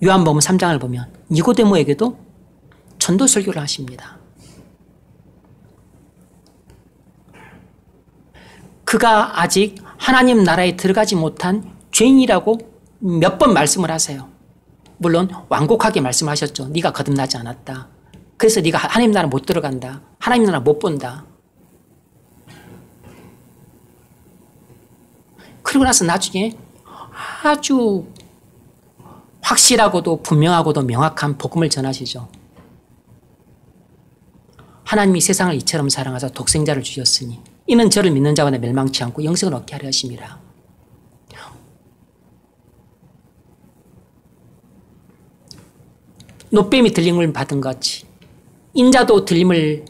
요한복음 3장을 보면 니고데모에게도 전도 설교를 하십니다. 그가 아직 하나님 나라에 들어가지 못한 죄인이라고 몇 번 말씀을 하세요. 물론 완곡하게 말씀하셨죠. 네가 거듭나지 않았다. 그래서 네가 하나님 나라 못 들어간다. 하나님 나라 못 본다. 그러고 나서 나중에 아주 확실하고도 분명하고도 명확한 복음을 전하시죠. 하나님이 세상을 이처럼 사랑하사 독생자를 주셨으니 이는 저를 믿는 자마다 멸망치 않고 영생을 얻게 하려 하심이라. 노뱀이 들림을 받은 것 같이 인자도 들림을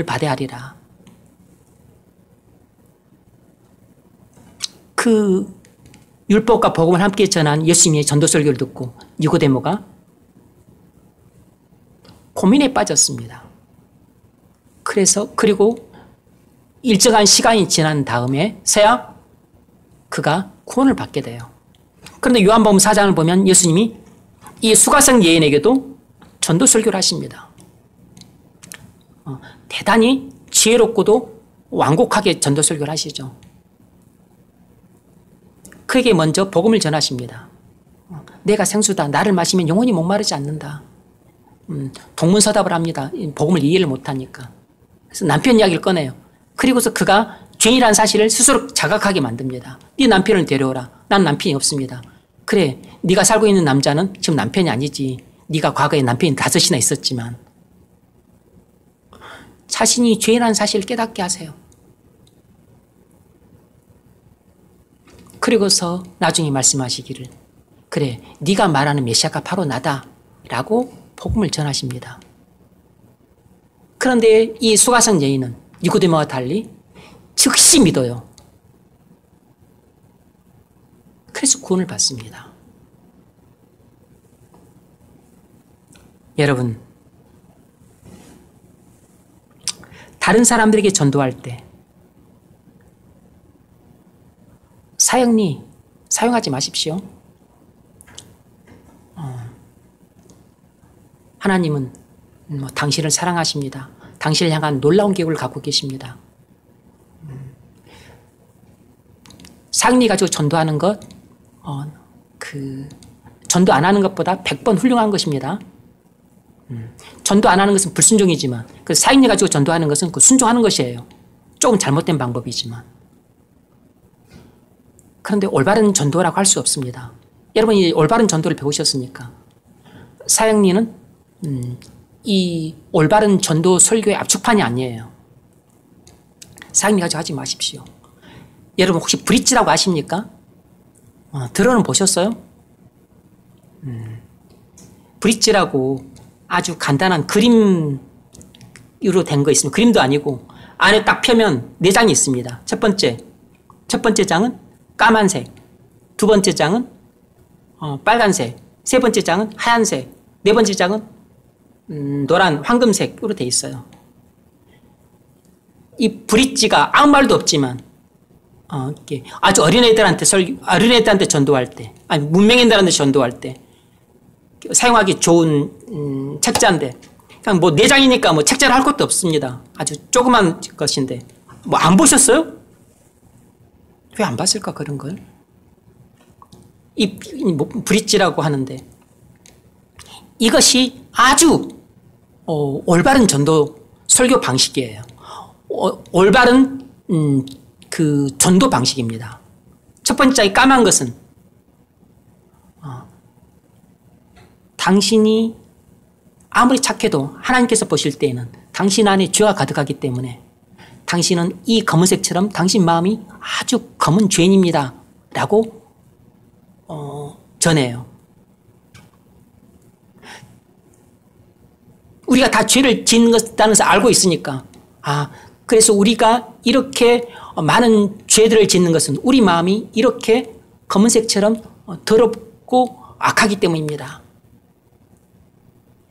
받아야 하리라. 그 율법과 복음을 함께 전한 예수님의 전도 설교를 듣고 니고데모가 고민에 빠졌습니다. 그리고 일정한 시간이 지난 다음에서야 그가 구원을 받게 돼요. 그런데 요한복음 4장을 보면 예수님이 이 수가성 여인에게도 전도 설교를 하십니다. 대단히 지혜롭고도 완곡하게 전도 설교를 하시죠. 그에게 먼저 복음을 전하십니다. 내가 생수다. 나를 마시면 영원히 목마르지 않는다. 동문서답을 합니다. 복음을 이해를 못하니까. 그래서 남편 이야기를 꺼내요. 그리고서 그가 죄인이라는 사실을 스스로 자각하게 만듭니다. 네 남편을 데려오라. 난 남편이 없습니다. 그래, 네가 살고 있는 남자는 지금 남편이 아니지. 네가 과거에 남편이 5이나 있었지만. 자신이 죄인이라는 사실을 깨닫게 하세요. 그리고서 나중에 말씀하시기를 그래, 네가 말하는 메시아가 바로 나다 라고 복음을 전하십니다. 그런데 이 수가성 여인은 니고데모와 달리 즉시 믿어요. 그래서 구원을 받습니다. 여러분, 다른 사람들에게 전도할 때 사형리 사용하지 마십시오. 하나님은 당신을 사랑하십니다. 당신을 향한 놀라운 계획을 갖고 계십니다. 사형리 가지고 전도하는 것, 전도 안 하는 것보다 100번 훌륭한 것입니다. 전도 안 하는 것은 불순종이지만, 그 사형리 가지고 전도하는 것은 그 순종하는 것이에요. 조금 잘못된 방법이지만. 그런데 올바른 전도라고 할 수 없습니다. 여러분이 올바른 전도를 배우셨으니까. 사형리는 이 올바른 전도 설교의 압축판이 아니에요. 사형리 가지고 하지 마십시오. 여러분 혹시 브릿지라고 아십니까? 들어는 보셨어요? 브릿지라고 아주 간단한 그림으로 된 거 있습니다. 그림도 아니고 안에 딱 펴면 4장이 있습니다. 첫 번째 장은 까만색, 두 번째 장은 빨간색, 세 번째 장은 하얀색, 네 번째 장은 노란, 황금색으로 돼 있어요. 이 브릿지가 아무 말도 없지만 아주 어린애들한테 전도할 때, 아니 문명인들한테 전도할 때 사용하기 좋은 책자인데, 그냥 뭐 4장이니까 뭐 책자를 할 것도 없습니다. 아주 조그만 것인데, 뭐 안 보셨어요? 왜 안 봤을까, 그런 걸? 이 브릿지라고 하는데, 이것이 아주 올바른 전도 설교 방식이에요. 올바른 그 전도 방식입니다. 첫 번째 까만 것은 당신이 아무리 착해도 하나님께서 보실 때에는 당신 안에 죄가 가득하기 때문에 당신은 이 검은색처럼 당신 마음이 아주 검은 죄인입니다 라고 전해요. 우리가 다 죄를 짓는 것다는 것을 알고 있으니까, 그래서 우리가 이렇게 많은 죄들을 짓는 것은 우리 마음이 이렇게 검은색처럼 더럽고 악하기 때문입니다.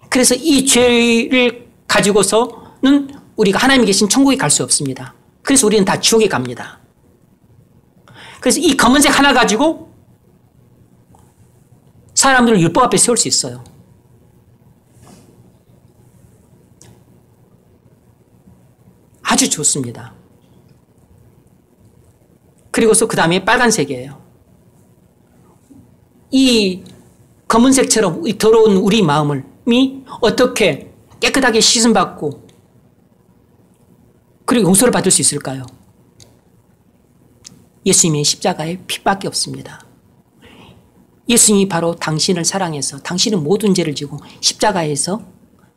그래서 이 죄를 가지고서는 우리가 하나님이 계신 천국에 갈 수 없습니다. 그래서 우리는 다 지옥에 갑니다. 그래서 이 검은색 하나 가지고 사람들을 율법 앞에 세울 수 있어요. 아주 좋습니다. 그리고서 그 다음에 빨간색이에요. 이 검은색처럼 더러운 우리 마음이 어떻게 깨끗하게 씻음받고 그리고 용서를 받을 수 있을까요? 예수님의 십자가의 피밖에 없습니다. 예수님이 바로 당신을 사랑해서 당신은 모든 죄를 지고 십자가에서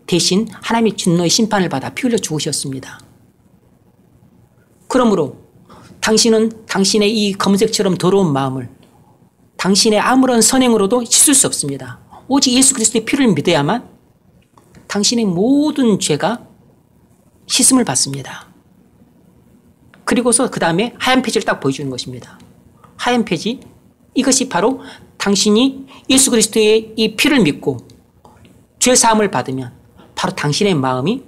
대신 하나님의 진노의 심판을 받아 피 흘려 죽으셨습니다. 그러므로 당신은 당신의 이 검은색처럼 더러운 마음을 당신의 아무런 선행으로도 씻을 수 없습니다. 오직 예수 그리스도의 피를 믿어야만 당신의 모든 죄가 씻음을 받습니다. 그리고서 그 다음에 하얀 표지를 딱 보여주는 것입니다. 하얀 표지, 이것이 바로 당신이 예수 그리스도의 이 피를 믿고 죄 사함을 받으면 바로 당신의 마음이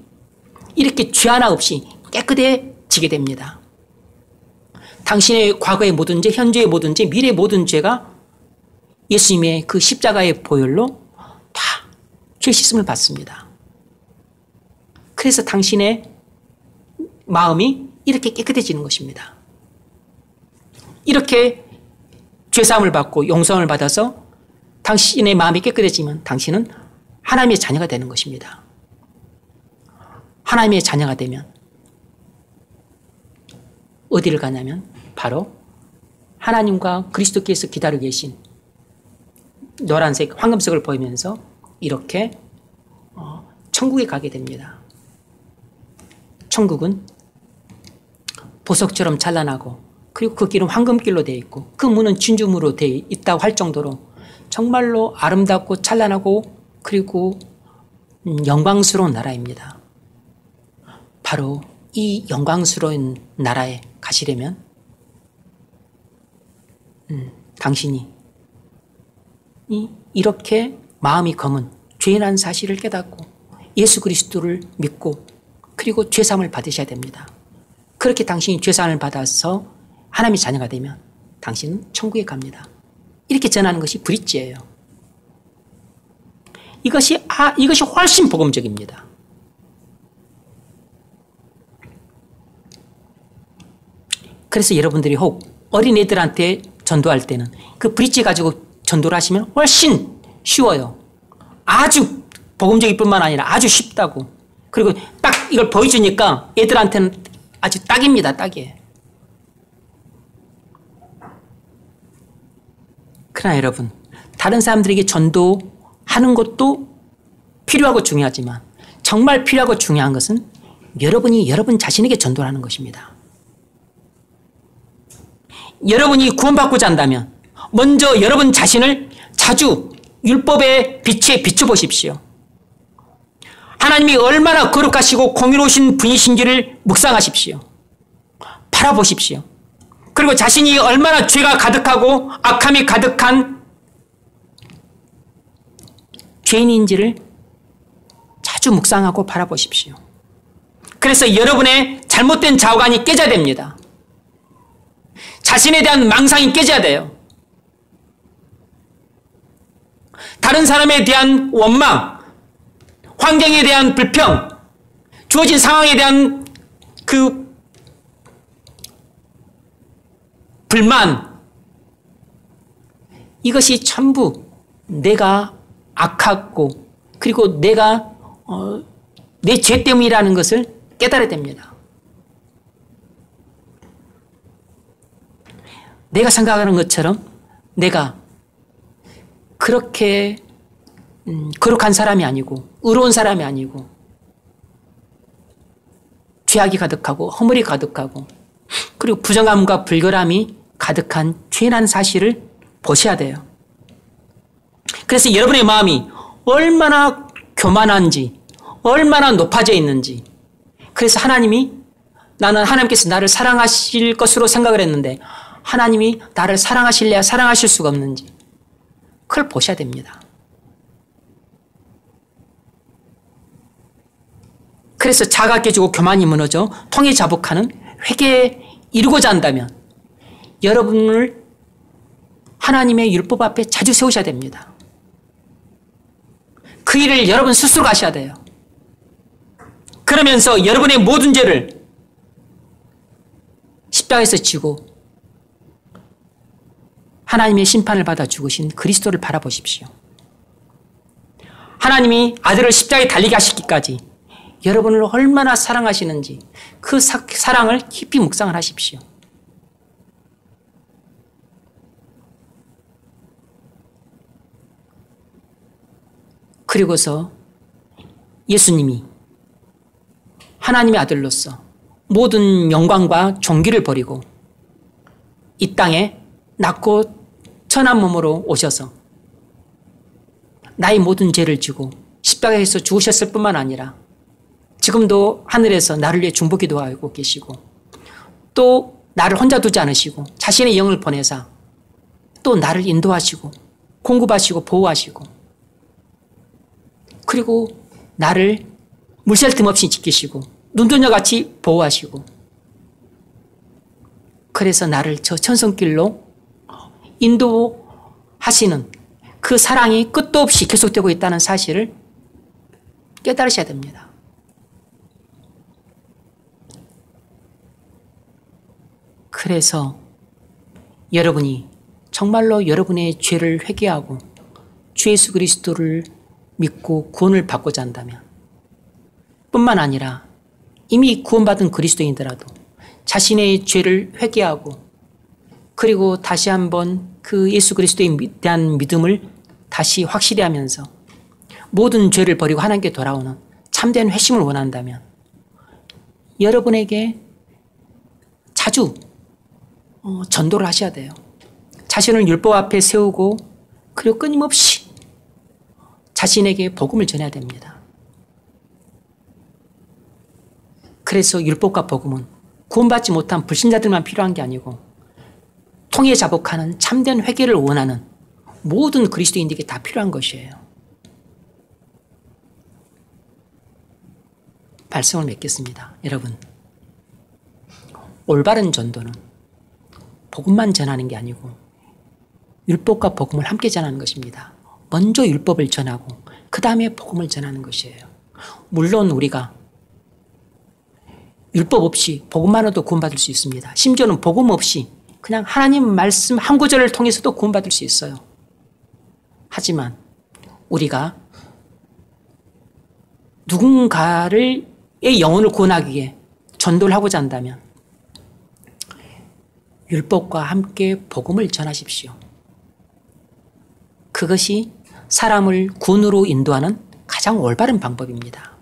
이렇게 죄 하나 없이 깨끗해지게 됩니다. 당신의 과거의 모든 죄, 현재의 모든 죄, 미래의 모든 죄가 예수님의 그 십자가의 보혈로 다 죄 씻음을 받습니다. 그래서 당신의 마음이 이렇게 깨끗해지는 것입니다. 이렇게 죄사함을 받고 용서함을 받아서 당신의 마음이 깨끗해지면 당신은 하나님의 자녀가 되는 것입니다. 하나님의 자녀가 되면 어디를 가냐면 바로 하나님과 그리스도께서 기다리고 계신 노란색, 황금색을 보이면서 이렇게 천국에 가게 됩니다. 천국은 보석처럼 찬란하고 그리고 그 길은 황금길로 되어 있고 그 문은 진주문으로 되어 있다고 할 정도로 정말로 아름답고 찬란하고 그리고 영광스러운 나라입니다. 바로 이 영광스러운 나라에 가시려면 당신이 이렇게 마음이 검은 죄인한 사실을 깨닫고 예수 그리스도를 믿고 그리고 죄사함을 받으셔야 됩니다. 그렇게 당신이 죄사함을 받아서 하나님의 자녀가 되면 당신은 천국에 갑니다. 이렇게 전하는 것이 브릿지예요. 이것이 훨씬 복음적입니다. 그래서 여러분들이 혹 어린애들한테 전도할 때는 그 브릿지 가지고 전도를 하시면 훨씬 쉬워요. 아주 복음적일 뿐만 아니라 아주 쉽다고. 그리고 딱 이걸 보여주니까 애들한테는 아주 딱입니다. 딱이에요. 그러나 여러분, 다른 사람들에게 전도하는 것도 필요하고 중요하지만 정말 필요하고 중요한 것은 여러분이 여러분 자신에게 전도를 하는 것입니다. 여러분이 구원받고자 한다면 먼저 여러분 자신을 자주 율법의 빛에 비춰보십시오. 하나님이 얼마나 거룩하시고 공의로우신 분이신지를 묵상하십시오. 바라보십시오. 그리고 자신이 얼마나 죄가 가득하고 악함이 가득한 죄인인지를 자주 묵상하고 바라보십시오. 그래서 여러분의 잘못된 좌우간이 깨져야 됩니다. 자신에 대한 망상이 깨져야 돼요. 다른 사람에 대한 원망, 환경에 대한 불평, 주어진 상황에 대한 그 불만, 이것이 전부 내가 악하고 그리고 내가 내 죄 때문이라는 것을 깨달아야 됩니다. 내가 생각하는 것처럼 내가 그렇게 거룩한 사람이 아니고 의로운 사람이 아니고 죄악이 가득하고 허물이 가득하고 그리고 부정함과 불결함이 가득한 죄라는 사실을 보셔야 돼요. 그래서 여러분의 마음이 얼마나 교만한지 얼마나 높아져 있는지, 그래서 하나님이 나는 하나님께서 나를 사랑하실 것으로 생각을 했는데 하나님이 나를 사랑하실래야 사랑하실 수가 없는지 그걸 보셔야 됩니다. 그래서 자가 깨지고 교만이 무너져 통해 자복하는 회개에 이루고자 한다면 여러분을 하나님의 율법 앞에 자주 세우셔야 됩니다. 그 일을 여러분 스스로 하셔야 돼요. 그러면서 여러분의 모든 죄를 십자가에서 지고 하나님의 심판을 받아 죽으신 그리스도를 바라보십시오. 하나님이 아들을 십자가에 달리게 하시기까지 여러분을 얼마나 사랑하시는지 그 사랑을 깊이 묵상을 하십시오. 그리고서 예수님이 하나님의 아들로서 모든 영광과 존귀를 버리고 이 땅에 낮고 천한 몸으로 오셔서 나의 모든 죄를 지고 십자가에서 죽으셨을 뿐만 아니라 지금도 하늘에서 나를 위해 중보기도 하고 계시고 또 나를 혼자 두지 않으시고 자신의 영을 보내사 또 나를 인도하시고 공급하시고 보호하시고 그리고 나를 물샐 틈 없이 지키시고 눈동자같이 보호하시고 그래서 나를 저 천성길로 인도하시는 그 사랑이 끝도 없이 계속되고 있다는 사실을 깨달으셔야 됩니다. 그래서 여러분이 정말로 여러분의 죄를 회개하고 주 예수 그리스도를 믿고 구원을 받고자 한다면 뿐만 아니라 이미 구원받은 그리스도인이더라도 자신의 죄를 회개하고 그리고 다시 한번 그 예수 그리스도에 대한 믿음을 다시 확실히 하면서 모든 죄를 버리고 하나님께 돌아오는 참된 회심을 원한다면 여러분에게 자주 전도를 하셔야 돼요. 자신을 율법 앞에 세우고 그리고 끊임없이 자신에게 복음을 전해야 됩니다. 그래서 율법과 복음은 구원받지 못한 불신자들만 필요한 게 아니고 통해 자복하는 참된 회개를 원하는 모든 그리스도인들에게 다 필요한 것이에요. 말씀을 맺겠습니다. 여러분, 올바른 전도는 복음만 전하는 게 아니고 율법과 복음을 함께 전하는 것입니다. 먼저 율법을 전하고 그 다음에 복음을 전하는 것이에요. 물론 우리가 율법 없이 복음만으로도 구원받을 수 있습니다. 심지어는 복음 없이 그냥 하나님 말씀 한 구절을 통해서도 구원받을 수 있어요. 하지만 우리가 누군가의 영혼을 구원하기 위해 전도를 하고자 한다면 율법과 함께 복음을 전하십시오. 그것이 사람을 구원으로 인도하는 가장 올바른 방법입니다.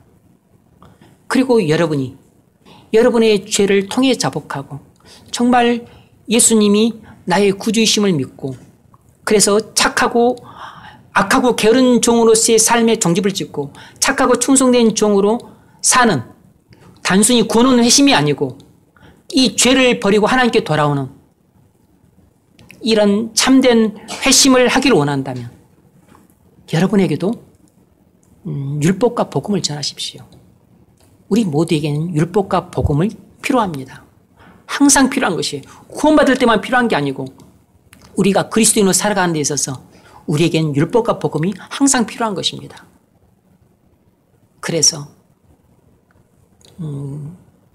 그리고 여러분이 여러분의 죄를 통해 자복하고 정말 예수님이 나의 구주이심을 믿고 그래서 착하고 악하고 게으른 종으로서의 삶의 종집을 짓고 착하고 충성된 종으로 사는 단순히 구원은 회심이 아니고 이 죄를 버리고 하나님께 돌아오는 이런 참된 회심을 하기를 원한다면 여러분에게도 율법과 복음을 전하십시오. 우리 모두에게는 율법과 복음을 필요합니다. 항상 필요한 것이에요. 구원받을 때만 필요한 게 아니고 우리가 그리스도인으로 살아가는 데 있어서 우리에겐 율법과 복음이 항상 필요한 것입니다. 그래서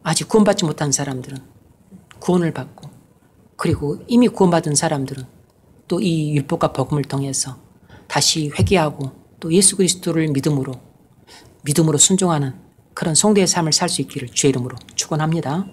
아직 구원받지 못한 사람들은 구원을 받고 그리고 이미 구원받은 사람들은 또 이 율법과 복음을 통해서 다시 회개하고 또 예수 그리스도를 믿음으로 순종하는 그런 성도의 삶을 살 수 있기를 주의 이름으로 축원합니다.